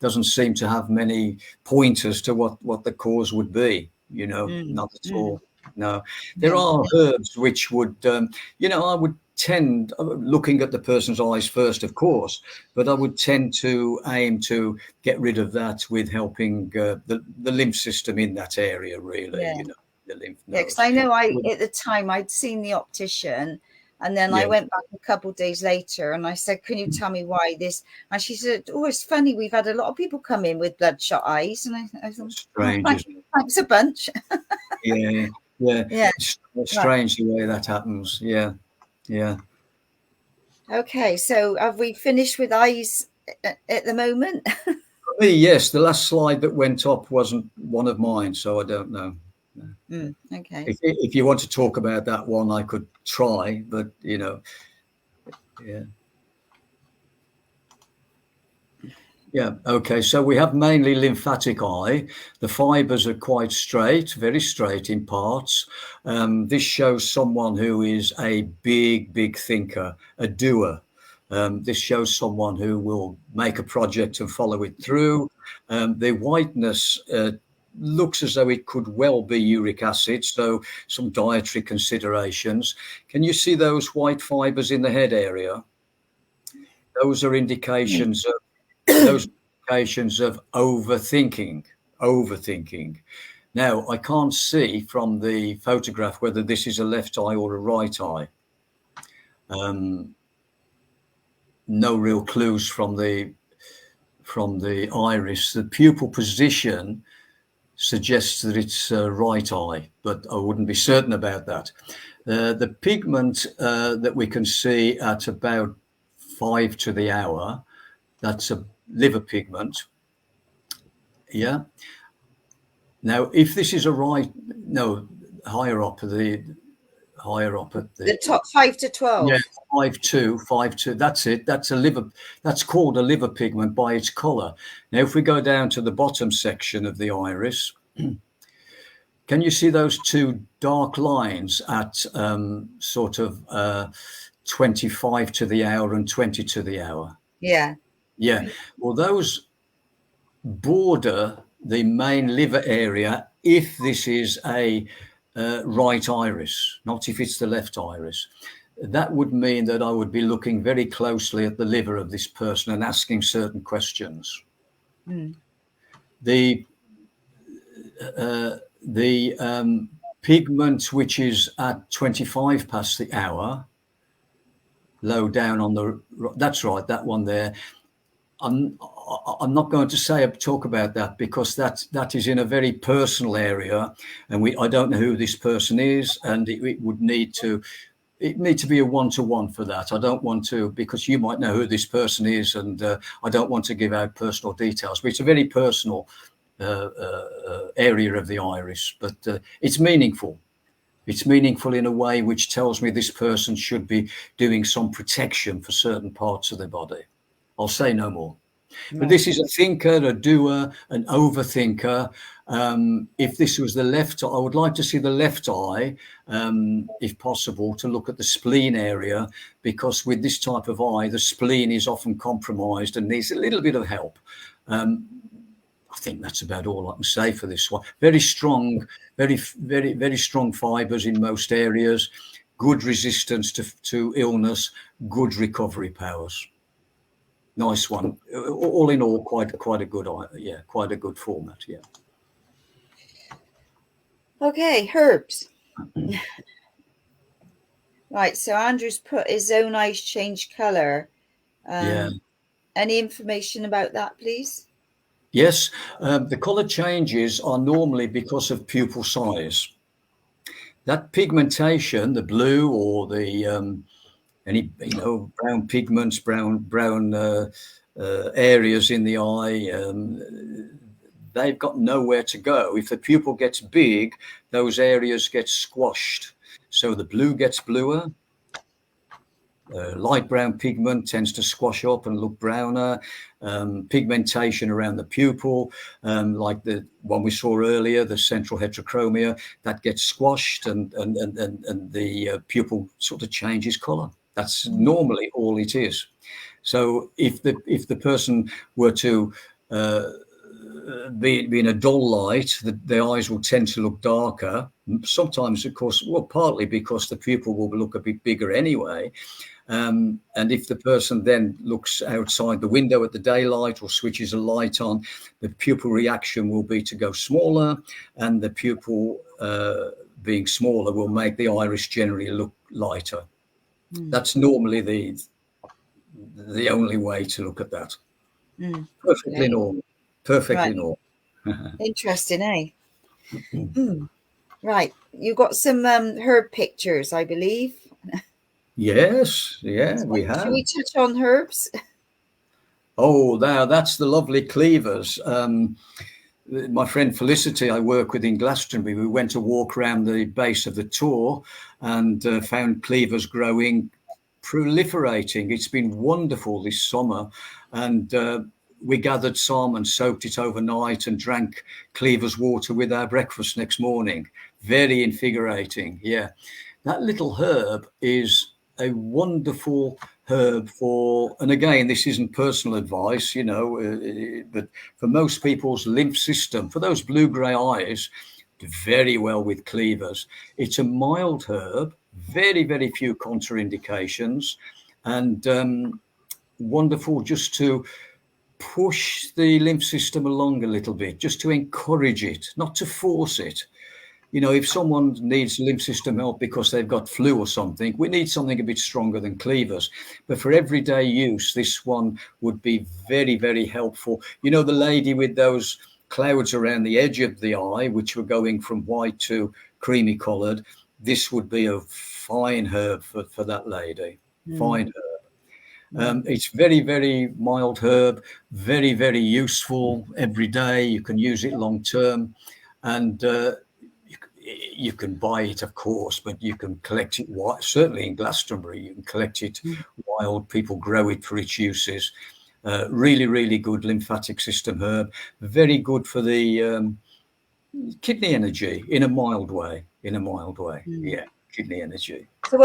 doesn't seem to have many pointers to what the cause would be. You know, not at all. No, there are herbs which would, you know, I would tend, looking at the person's eyes first, of course, but I would tend to aim to get rid of that with helping the lymph system in that area, really. You know. The lymph nodes.
Yeah, because I know at the time I'd seen the optician, and then I went back a couple of days later and I said, can you tell me why this? And she said, oh, it's funny, we've had a lot of people come in with bloodshot eyes. And I thought,
strange, isn't it?
Thanks a bunch.
Yeah. It's strange the way that happens. Yeah.
Okay, so have we finished with eyes at the moment?
For me, yes. The last slide that went up wasn't one of mine, so I don't know.
Okay.
If you want to talk about that one, I could try, but you know, yeah. Yeah. Okay. So we have mainly lymphatic eye. The fibers are quite straight, very straight in parts. This shows someone who is a big thinker, a doer. This shows someone who will make a project and follow it through. The whiteness looks as though it could well be uric acid, so some dietary considerations. Can you see those white fibers in the head area? Those are indications of those indications of overthinking. Now, I can't see from the photograph whether this is a left eye or a right eye. No real clues from the iris. The pupil position suggests that it's right eye, but I wouldn't be certain about that. The pigment that we can see at about 5 to the hour, that's a liver pigment. Yeah. Now, if this is higher up at
the top 5 to 12.
Yeah, 5-2. That's it. That's a liver. That's called a liver pigment by its colour. Now, if we go down to the bottom section of the iris, can you see those two dark lines at sort of 25 to the hour and 20 to the hour?
Yeah.
Yeah. Well, those border the main liver area if this is a right iris, not if it's the left iris. That would mean that I would be looking very closely at the liver of this person and asking certain questions. The pigment which is at 25 past the hour, low down on the, that's right, that one there. I'm not going to talk about that because that is in a very personal area, and I don't know who this person is, and it would need to be a one-to-one for that. I don't want to, because you might know who this person is, and I don't want to give out personal details. But it's a very personal area of the iris, but it's meaningful. It's meaningful in a way which tells me this person should be doing some protection for certain parts of their body. I'll say no more. But this is a thinker, a doer, an overthinker. If this was the left eye, I would like to see the left eye, if possible, to look at the spleen area, because with this type of eye, the spleen is often compromised and needs a little bit of help. I think that's about all I can say for this one. Very strong, very strong fibers in most areas, good resistance to illness, good recovery powers. Nice one. All in all, quite a good, quite a good format. Yeah.
Okay, herbs. Right. So Andrew's put his own eyes change colour. Any information about that, please?
Yes. The colour changes are normally because of pupil size. That pigmentation, the blue or the any brown pigments, brown areas in the eye, they've got nowhere to go. If the pupil gets big, those areas get squashed. So the blue gets bluer. Light brown pigment tends to squash up and look browner. Pigmentation around the pupil, like the one we saw earlier, the central heterochromia, that gets squashed and the pupil sort of changes colour. That's normally all it is. So if the person were to be in a dull light, the eyes will tend to look darker. Sometimes, of course, partly because the pupil will look a bit bigger anyway. And if the person then looks outside the window at the daylight or switches a light on, the pupil reaction will be to go smaller, and the pupil being smaller will make the iris generally look lighter. That's normally the only way to look at that. Perfectly normal. Perfectly normal.
Interesting, eh? Right. You got some herb pictures, I believe.
Yes, yeah, we have.
Should we touch on herbs?
Oh, that's the lovely cleavers. My friend Felicity, I work with in Glastonbury, we went to walk around the base of the Tor and found cleavers growing, proliferating. It's been wonderful this summer. And we gathered some and soaked it overnight and drank cleavers water with our breakfast next morning. Very invigorating. Yeah. That little herb is a wonderful herb for, and again, this isn't personal advice, but for most people's lymph system, for those blue-grey eyes, do very well with cleavers. It's a mild herb, very, very few contraindications, and wonderful just to push the lymph system along a little bit, just to encourage it, not to force it. If someone needs lymph system help because they've got flu or something, we need something a bit stronger than cleavers. But for everyday use, this one would be very, very helpful. The lady with those clouds around the edge of the eye, which were going from white to creamy coloured, this would be a fine herb for that lady. Fine herb. It's very, very mild herb, very, very useful every day. You can use it long term, and you can buy it, of course, but you can collect it. Certainly in Glastonbury, you can collect it wild. People grow it for its uses. Really, really good lymphatic system herb. Very good for the kidney energy in a mild way. Yeah, kidney energy.
So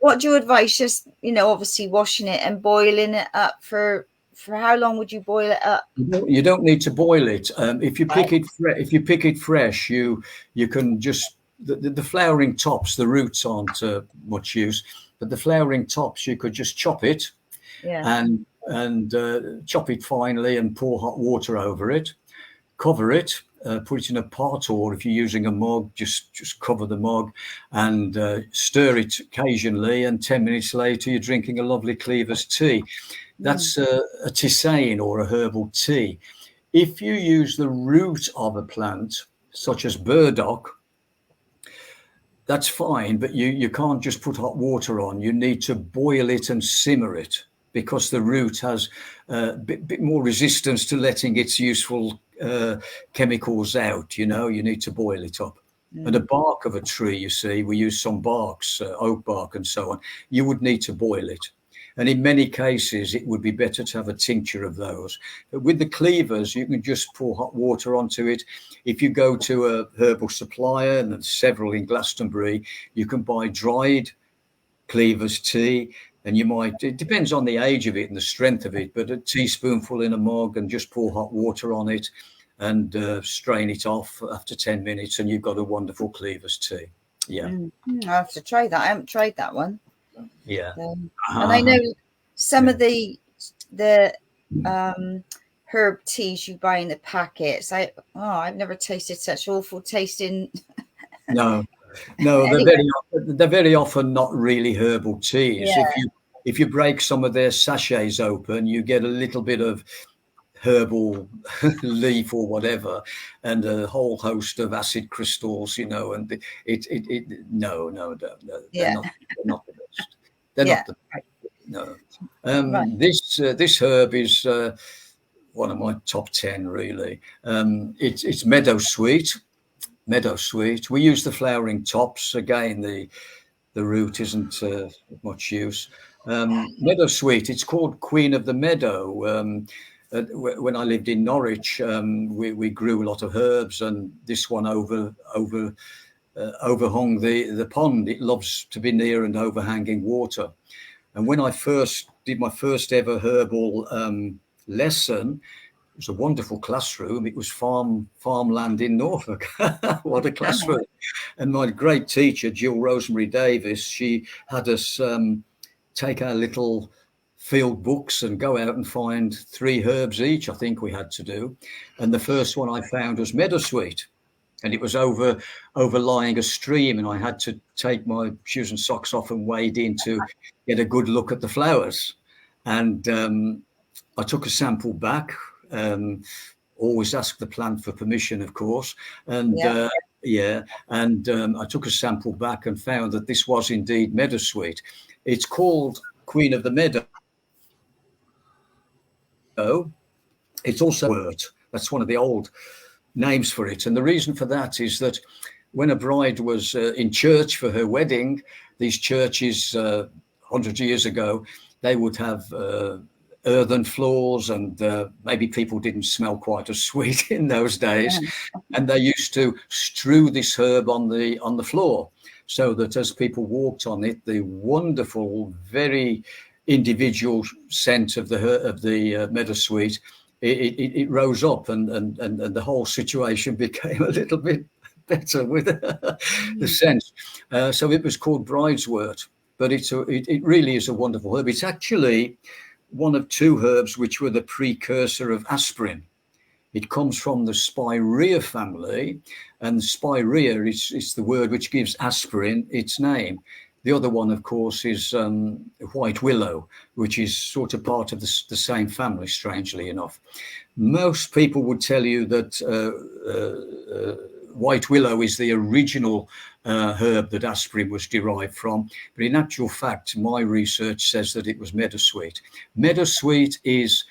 what do you advise? Just obviously washing it and boiling it up for how long would you boil it up?
You don't need to boil it. If you pick it fresh, you can just the flowering tops. The roots aren't much use, but the flowering tops you could just chop it, and chop it finely and pour hot water over it. Cover it. Put it in a pot, or if you're using a mug, just cover the mug and stir it occasionally. And 10 minutes later, you're drinking a lovely cleavers tea. That's a tisane or a herbal tea. If you use the root of a plant, such as burdock, that's fine, but you can't just put hot water on. You need to boil it and simmer it, because the root has a bit more resistance to letting its useful chemicals out. You need to boil it up. And the bark of a tree, you see, we use some barks, oak bark and so on, you would need to boil it. And in many cases, it would be better to have a tincture of those. But with the cleavers, you can just pour hot water onto it. If you go to a herbal supplier, and there's several in Glastonbury, you can buy dried cleavers tea. And it depends on the age of it and the strength of it, but a teaspoonful in a mug and just pour hot water on it and strain it off after 10 minutes, and you've got a wonderful cleavers tea. Yeah.
I have to try that. I haven't tried that one.
Yeah.
And I know some of the herb teas you buy in the packets. I've never tasted such awful tasting.
No, they're very often not really herbal teas.
Yeah.
If you break some of their sachets open, you get a little bit of herbal leaf or whatever, and a whole host of acid crystals, and they're not the best. They're not the best. No. This herb is one of my top 10, really. It's meadowsweet. We use the flowering tops. Again, the root isn't much use. Meadowsweet, it's called Queen of the Meadow. When I lived in Norwich, we grew a lot of herbs, and this one overhung the pond. It loves to be near and overhanging water. And when I first did my first ever herbal lesson, it was a wonderful classroom. It was farmland in Norfolk. What a classroom. And my great teacher, Jill Rosemary Davis, she had us take our little field books and go out and find 3 herbs each, I think we had to do. And the first one I found was meadowsweet. And it was overlying a stream, and I had to take my shoes and socks off and wade in to get a good look at the flowers. And I took a sample back. Always ask the plant for permission, of course. And I took a sample back and found that this was indeed meadowsweet. It's called Queen of the Meadow. It's also wort. That's one of the old names for it. And the reason for that is that when a bride was in church for her wedding, these churches hundreds of years ago, they would have a earthen floors, and maybe people didn't smell quite as sweet in those days, and they used to strew this herb on the floor, so that as people walked on it, the wonderful, very individual scent of the meadowsweet, it rose up, and the whole situation became a little bit better with the scent. So it was called brideswort, but it really is a wonderful herb. It's actually one of two herbs which were the precursor of aspirin. It comes from the spirea family, and spirea is the word which gives aspirin its name. The other one, of course, is white willow, which is sort of part of the same family, strangely enough. Most people would tell you that white willow is the original herb that aspirin was derived from. But in actual fact, my research says that it was meadowsweet. Meadowsweet is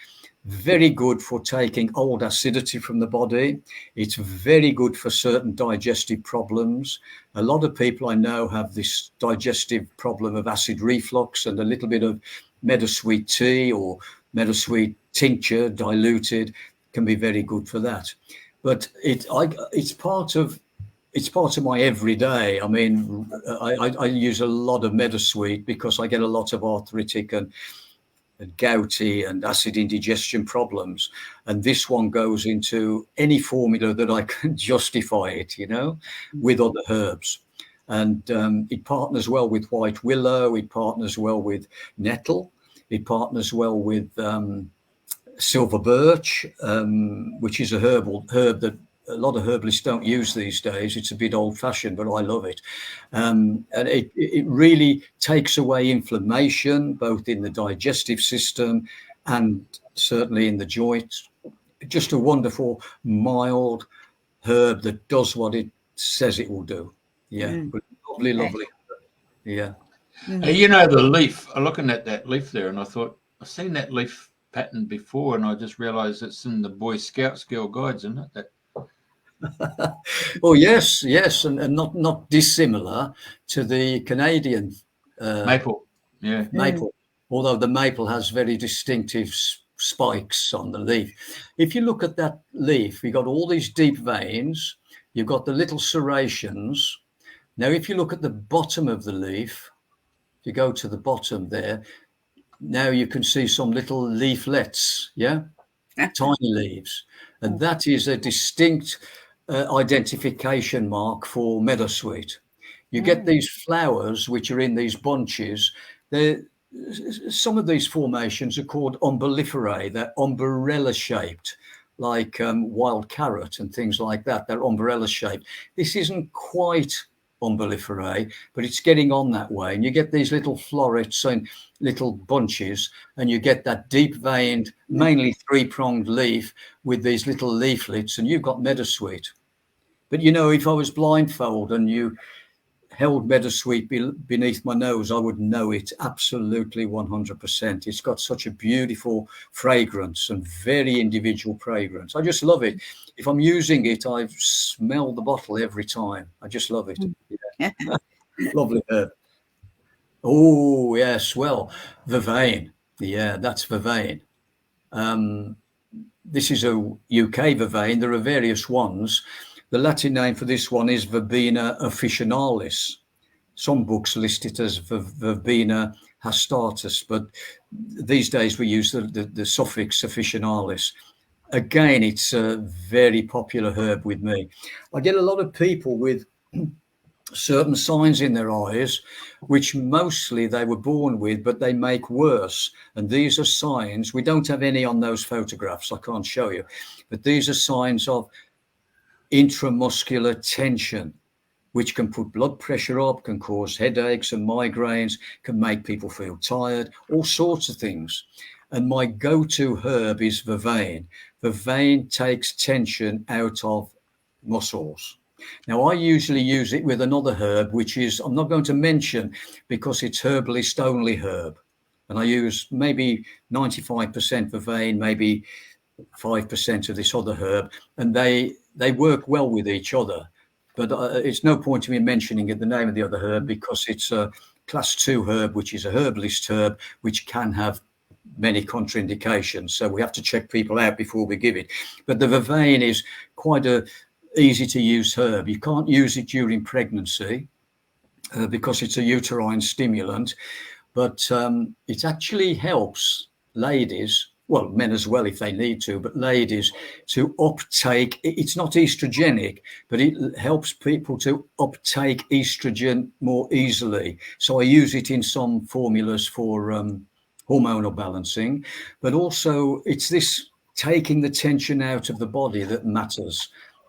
very good for taking old acidity from the body. It's very good for certain digestive problems. A lot of people I know have this digestive problem of acid reflux, and a little bit of meadowsweet tea or meadowsweet tincture diluted can be very good for that. But it's part of my everyday. I mean, I use a lot of meadowsweet because I get a lot of arthritic and gouty and acid indigestion problems, and this one goes into any formula that I can justify it, with other herbs. And it partners well with white willow, it partners well with nettle, it partners well with silver birch, which is a herb that a lot of herbalists don't use these days. It's a bit old-fashioned, but I love it. And it really takes away inflammation, both in the digestive system and certainly in the joints. Just a wonderful, mild herb that does what it says it will do. Yeah, lovely. Yeah.
The leaf. I'm looking at that leaf there, and I thought, I've seen that leaf pattern before, and I just realised it's in the Boy Scouts Girl Guides, isn't it? That
Oh yes, and not dissimilar to the Canadian
maple. Yeah,
maple. Although the maple has very distinctive spikes on the leaf. If you look at that leaf, you've got all these deep veins. You've got the little serrations. Now, if you look at the bottom of the leaf, if you go to the bottom there, now you can see some little leaflets. Tiny leaves, and that is a distinct identification mark for meadowsweet. You get these flowers which are in these bunches. Some of these formations are called umbelliferae. They're umbrella shaped, like wild carrot and things like that. They're umbrella shaped. This isn't quite umbelliferae, but it's getting on that way. And you get these little florets and little bunches, and you get that deep veined, mainly three-pronged leaf with these little leaflets, and you've got meadowsweet. But if I was blindfolded and you held meadowsweet beneath my nose, I would know it absolutely 100%. It's got such a beautiful fragrance and very individual fragrance. I just love it. If I'm using it, I smell the bottle every time. I just love it. Yeah. Lovely herb. Oh, yes. Well, vervain. Yeah, that's vervain. This is a UK vervain. There are various ones. The Latin name for this one is verbena officinalis. Some books list it as verbena hastatus, but these days we use the suffix officinalis. Again, it's a very popular herb with me. I get a lot of people with certain signs in their eyes, which mostly they were born with, but they make worse. And these are signs. We don't have any on those photographs. I can't show you. But these are signs of intramuscular tension, which can put blood pressure up, can cause headaches and migraines, can make people feel tired, all sorts of things. And my go-to herb is vervain. Vervain takes tension out of muscles. Now, I usually use it with another herb, which is, I'm not going to mention because it's herbalist only herb. And I use maybe 95% vervain, maybe 5% of this other herb, and they work well with each other. But it's no point in me mentioning the name of the other herb because it's a class 2 herb, which is a herbalist herb, which can have many contraindications, so we have to check people out before we give it. But the vervain is quite a easy to use herb. You can't use it during pregnancy because it's a uterine stimulant, but it actually helps ladies, well, men as well if they need to, but ladies to uptake. It's not estrogenic, but it helps people to uptake estrogen more easily. So I use it in some formulas for hormonal balancing, but also it's this taking the tension out of the body that matters.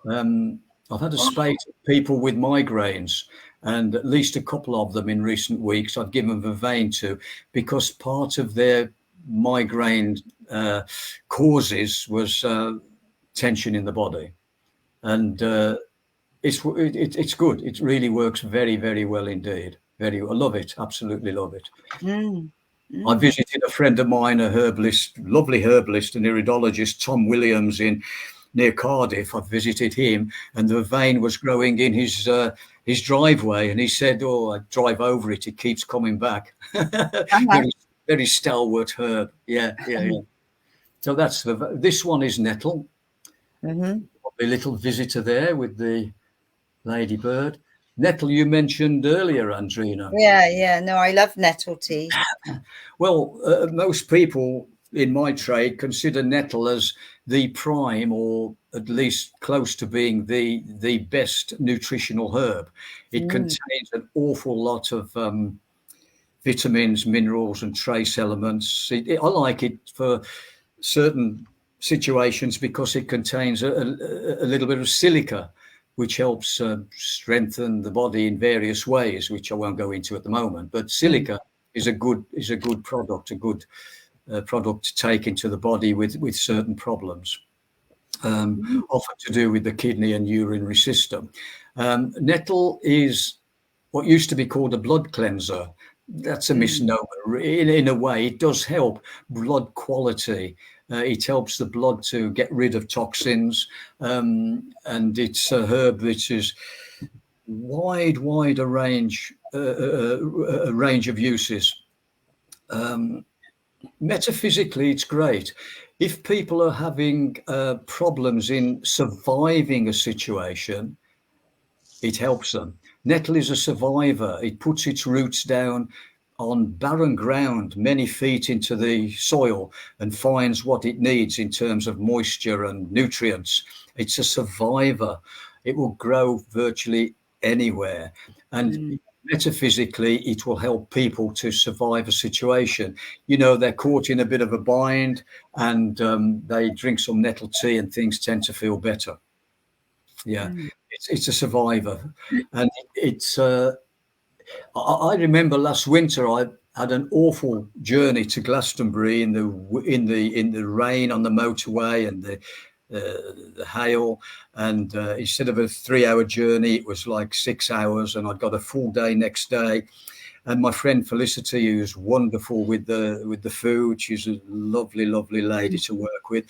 I've had a spate of people with migraines, and at least a couple of them in recent weeks I've given vervain to, because part of their migraine causes was tension in the body, and it's good. It really works very, very well indeed. I love it. Absolutely love it. I visited a friend of mine, a herbalist, lovely herbalist, an iridologist, Tom Williams, in near Cardiff. I visited him, and the vervain was growing in his driveway, and he said, "Oh, I drive over it; it keeps coming back." Very, very stalwart herb. Yeah. So that's this one is nettle. A little visitor there with the ladybird. Nettle, you mentioned earlier, Andrena.
Yeah. No, I love nettle tea.
Well, most people in my trade consider nettle as the prime, or at least close to being the best nutritional herb. It contains an awful lot of vitamins, minerals, and trace elements. I like it for certain situations because it contains a little bit of silica, which helps strengthen the body in various ways, which I won't go into at the moment. But silica is a good product, product to take into the body with certain problems, often to do with the kidney and urinary system. Nettle is what used to be called a blood cleanser. That's a misnomer. In a way, it does help blood quality. It helps the blood to get rid of toxins, and it's a herb which is wide a range of uses. Metaphysically, it's great. If people are having problems in surviving a situation, it helps them. Nettle is a survivor. It puts its roots down on barren ground many feet into the soil and finds what it needs in terms of moisture and nutrients. It's a survivor. It will grow virtually anywhere. And metaphysically, it will help people to survive a situation. You know, they're caught in a bit of a bind, and they drink some nettle tea and things tend to feel better. Yeah, it's a survivor. And it's I remember last winter I had an awful journey to Glastonbury in the rain on the motorway and the hail, and instead of a 3-hour journey, it was like 6 hours, and I'd got a full day next day. And my friend Felicity, who's wonderful with the food, she's a lovely lady to work with.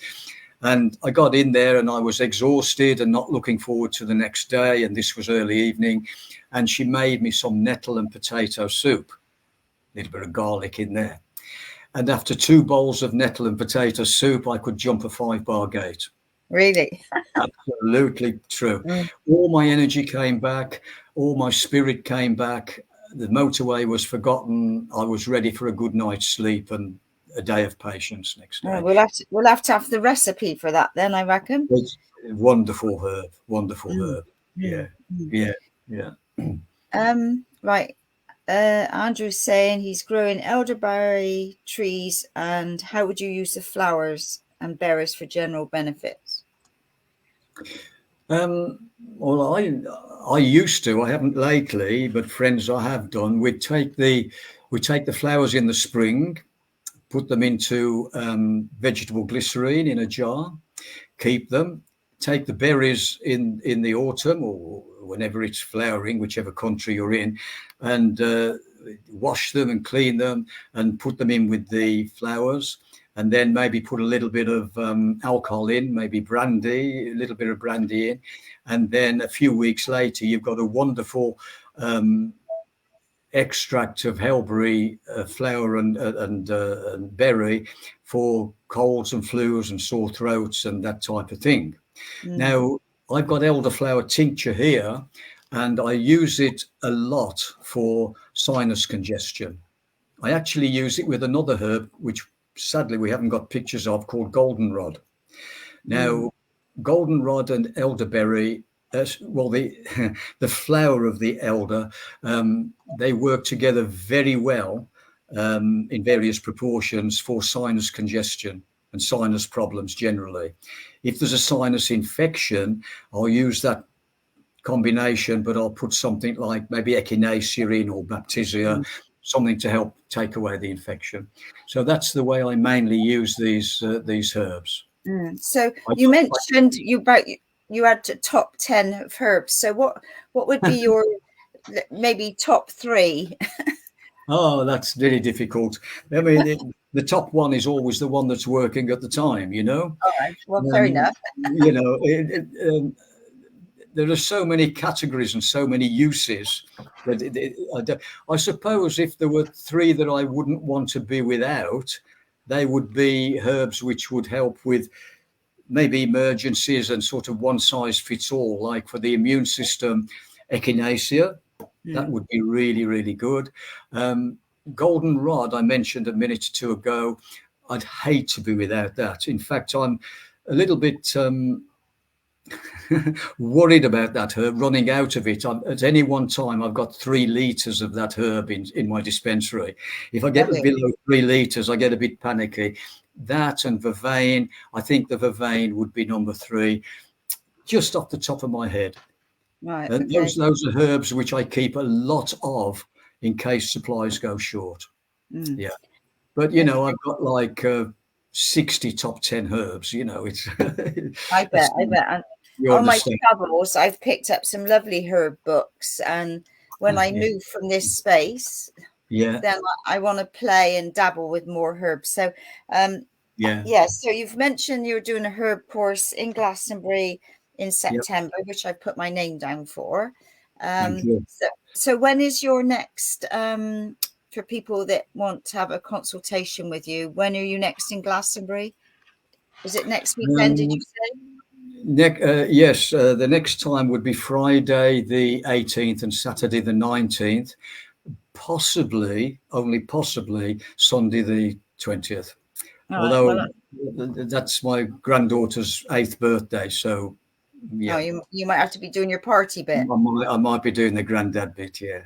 And I got in there and I was exhausted and not looking forward to the next day. And this was early evening. And she made me some nettle and potato soup, a little bit of garlic in there. And after 2 bowls of nettle and potato soup, I could jump a 5-bar gate.
Really?
Absolutely true. All my energy came back. All my spirit came back. The motorway was forgotten. I was ready for a good night's sleep and a day of patience next day.
We'll have to have the recipe for that then, I reckon.
It's wonderful herb. Yeah.
Right. Andrew's saying he's growing elderberry trees, and how would you use the flowers and berries for general benefits?
Well, I used to. I haven't lately, but friends I have done. We take the flowers in the spring, put them into vegetable glycerine in a jar, keep them. Take the berries in the autumn or whenever it's flowering, whichever country you're in, and wash them and clean them and put them in with the flowers, and then maybe put a little bit of alcohol in, maybe brandy, a little bit of brandy in, and then a few weeks later you've got a wonderful extract of elderberry flower and berry for colds and flus and sore throats and that type of thing. Now, I've got elderflower tincture here, and I use it a lot for sinus congestion. I actually use it with another herb, which sadly we haven't got pictures of, called goldenrod. Now, goldenrod and elderberry, well, the flower of the elder, they work together very well in various proportions for sinus congestion and sinus problems generally. If there's a sinus infection, I'll use that combination, but I'll put something like maybe echinacea in or baptisia, something to help take away the infection. So that's the way I mainly use these herbs.
So you mentioned you had top 10 of herbs. So what would be your maybe top 3?
Oh, that's really difficult. I mean, the top one is always the one that's working at the time, you know.
All right. Well, fair enough.
You know, there are so many categories and so many uses that I suppose if there were 3 that I wouldn't want to be without, they would be herbs which would help with maybe emergencies and sort of one size fits all, like for the immune system, echinacea. That would be really, really good. Goldenrod, I mentioned a minute or 2 ago. I'd hate to be without that. In fact, I'm a little bit worried about that herb, running out of it. At any one time, I've got 3 litres of that herb in my dispensary. If I get below 3 litres, I get a bit panicky. That and vervain, I think the vervain would be number 3, just off the top of my head.
Right.
And those are herbs which I keep a lot of in case supplies go short. Yeah. But, you know, I've got like 60 top 10 herbs, you know. It's
I bet. On my travels, I've picked up some lovely herb books. And when I move from this space, then I want to play and dabble with more herbs. So, so you've mentioned you're doing a herb course in Glastonbury in September, which I put my name down for. So when is your next, for people that want to have a consultation with you, when are you next in Glastonbury? Is it next weekend, did you say?
Yes, the next time would be Friday the 18th and Saturday the 19th, possibly, only possibly, Sunday the 20th. Although that's my granddaughter's 8th birthday, so yeah.
Oh, you might have to be doing your party bit.
I might be doing the granddad bit, yeah.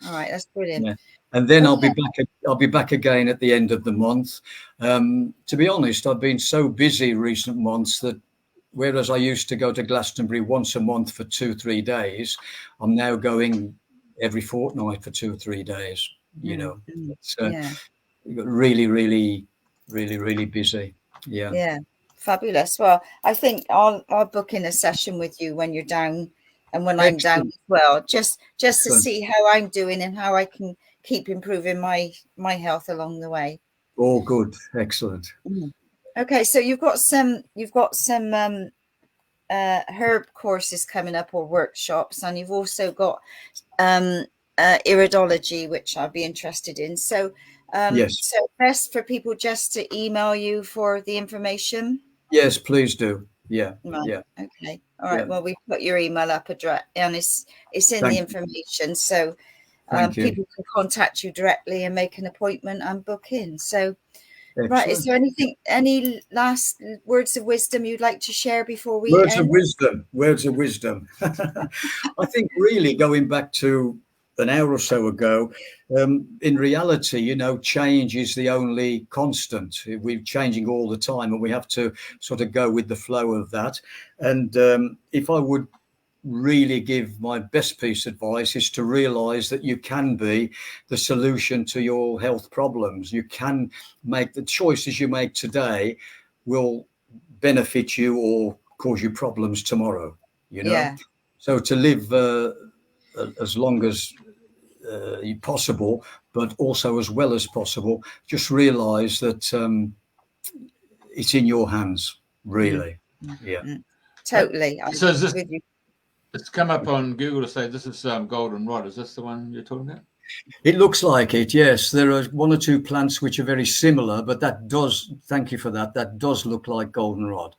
All right, that's brilliant.
Yeah. And then I'll be back again at the end of the month. To be honest, I've been so busy recent months that whereas I used to go to Glastonbury once a month for 2-3 days, I'm now going every fortnight for 2 or 3 days. You know, it's really, really, really, really busy. Yeah.
Fabulous. Well, I think I'll book in a session with you when you're down and when I'm down as well, just to see how I'm doing and how I can keep improving my health along the way.
All good. Excellent.
Okay, so you've got some herb courses coming up or workshops, and you've also got Iridology, which I'll be interested in. So so best for people just to email you for the information.
Yes, please do. Yeah.
Right.
Yeah.
Okay. All right. Well, we put your email up address, and it's in the information, so people can contact you directly and make an appointment and book in. So, right. Is there any last words of wisdom you'd like to share before we
Words
end?
Words of wisdom. I think really going back to an hour or so ago, in reality, you know, change is the only constant. We're changing all the time, and we have to sort of go with the flow of that. And if I would really give my best piece of advice, is to realize that you can be the solution to your health problems. You can make the choices you make today will benefit you or cause you problems tomorrow, you know. So to live as long as possible, but also as well as possible, just realize that it's in your hands, really.
Totally.
So is this,
with you.
It's come up on Google to say this is goldenrod. Is this the one you're talking about?
It looks like it, yes. There are one or two plants which are very similar, but that does, thank you for that, that does look like goldenrod.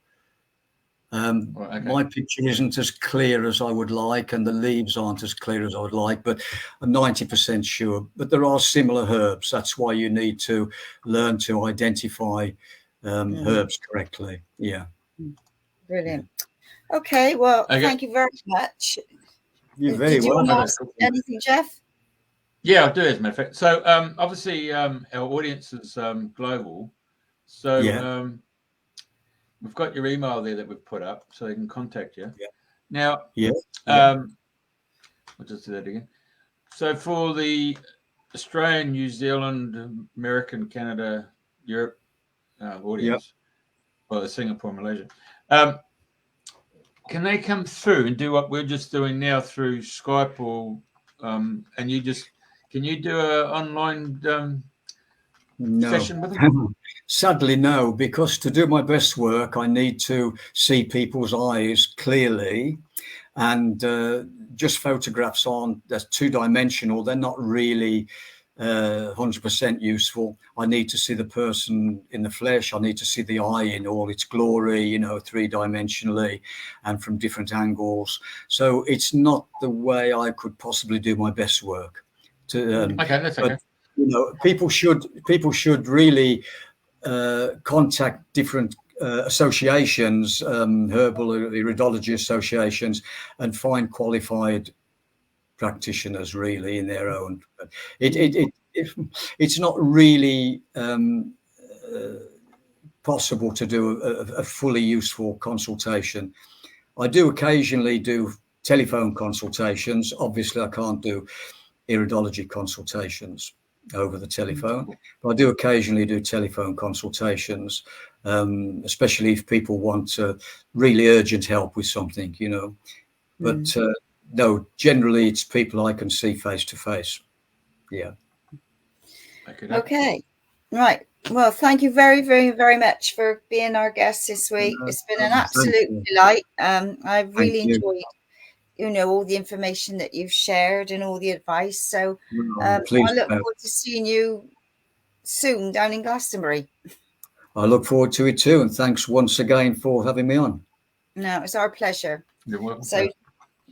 Right, okay.
My picture isn't as clear as I would like, and the leaves aren't as clear as I would like, but I'm 90% sure. But there are similar herbs. That's why you need to learn to identify herbs correctly. Yeah.
Brilliant. Okay, well,
Okay.
thank you very much.
You're very
Did you want to
welcome.
ask anything, Jeff?
Yeah, I'll do as a matter of fact. So obviously our audience is global. So
Yeah.
we've got your email there that we've put up so they can contact you.
Yeah.
Now,
Yeah.
I'll just do that again. So for the Australian, New Zealand, American, Canada, Europe audience, or the Singapore, Malaysia, can they come through and do what we're just doing now through Skype, or and you just can you do an online session with them?
Sadly, no, because to do my best work, I need to see people's eyes clearly, and just photographs aren't, that's two-dimensional. They're not really 100% useful. I need to see the person in the flesh. I need to see the eye in all its glory, three-dimensionally and from different angles. So it's not the way I could possibly do my best work.
Okay, that's okay.
But, people should really contact different associations, herbal iridology associations, and find qualified practitioners really in their own. It's not really possible to do a fully useful consultation. I do occasionally do telephone consultations. Obviously, I can't do iridology consultations over the telephone, but I do occasionally do telephone consultations, especially if people want really urgent help with something, But no, generally it's people I can see face to face. Yeah.
Okay. Right. Well, thank you very, very, very much for being our guest this week. It's been an absolute delight. I've really enjoyed, all the information that you've shared and all the advice. So I look forward to seeing you soon down in Glastonbury.
I look forward to it too. And thanks once again for having me on.
No, it's our pleasure.
You're welcome.
So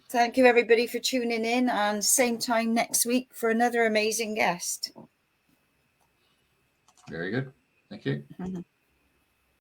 thank you everybody for tuning in, and same time next week for another amazing guest.
Very good. Thank you.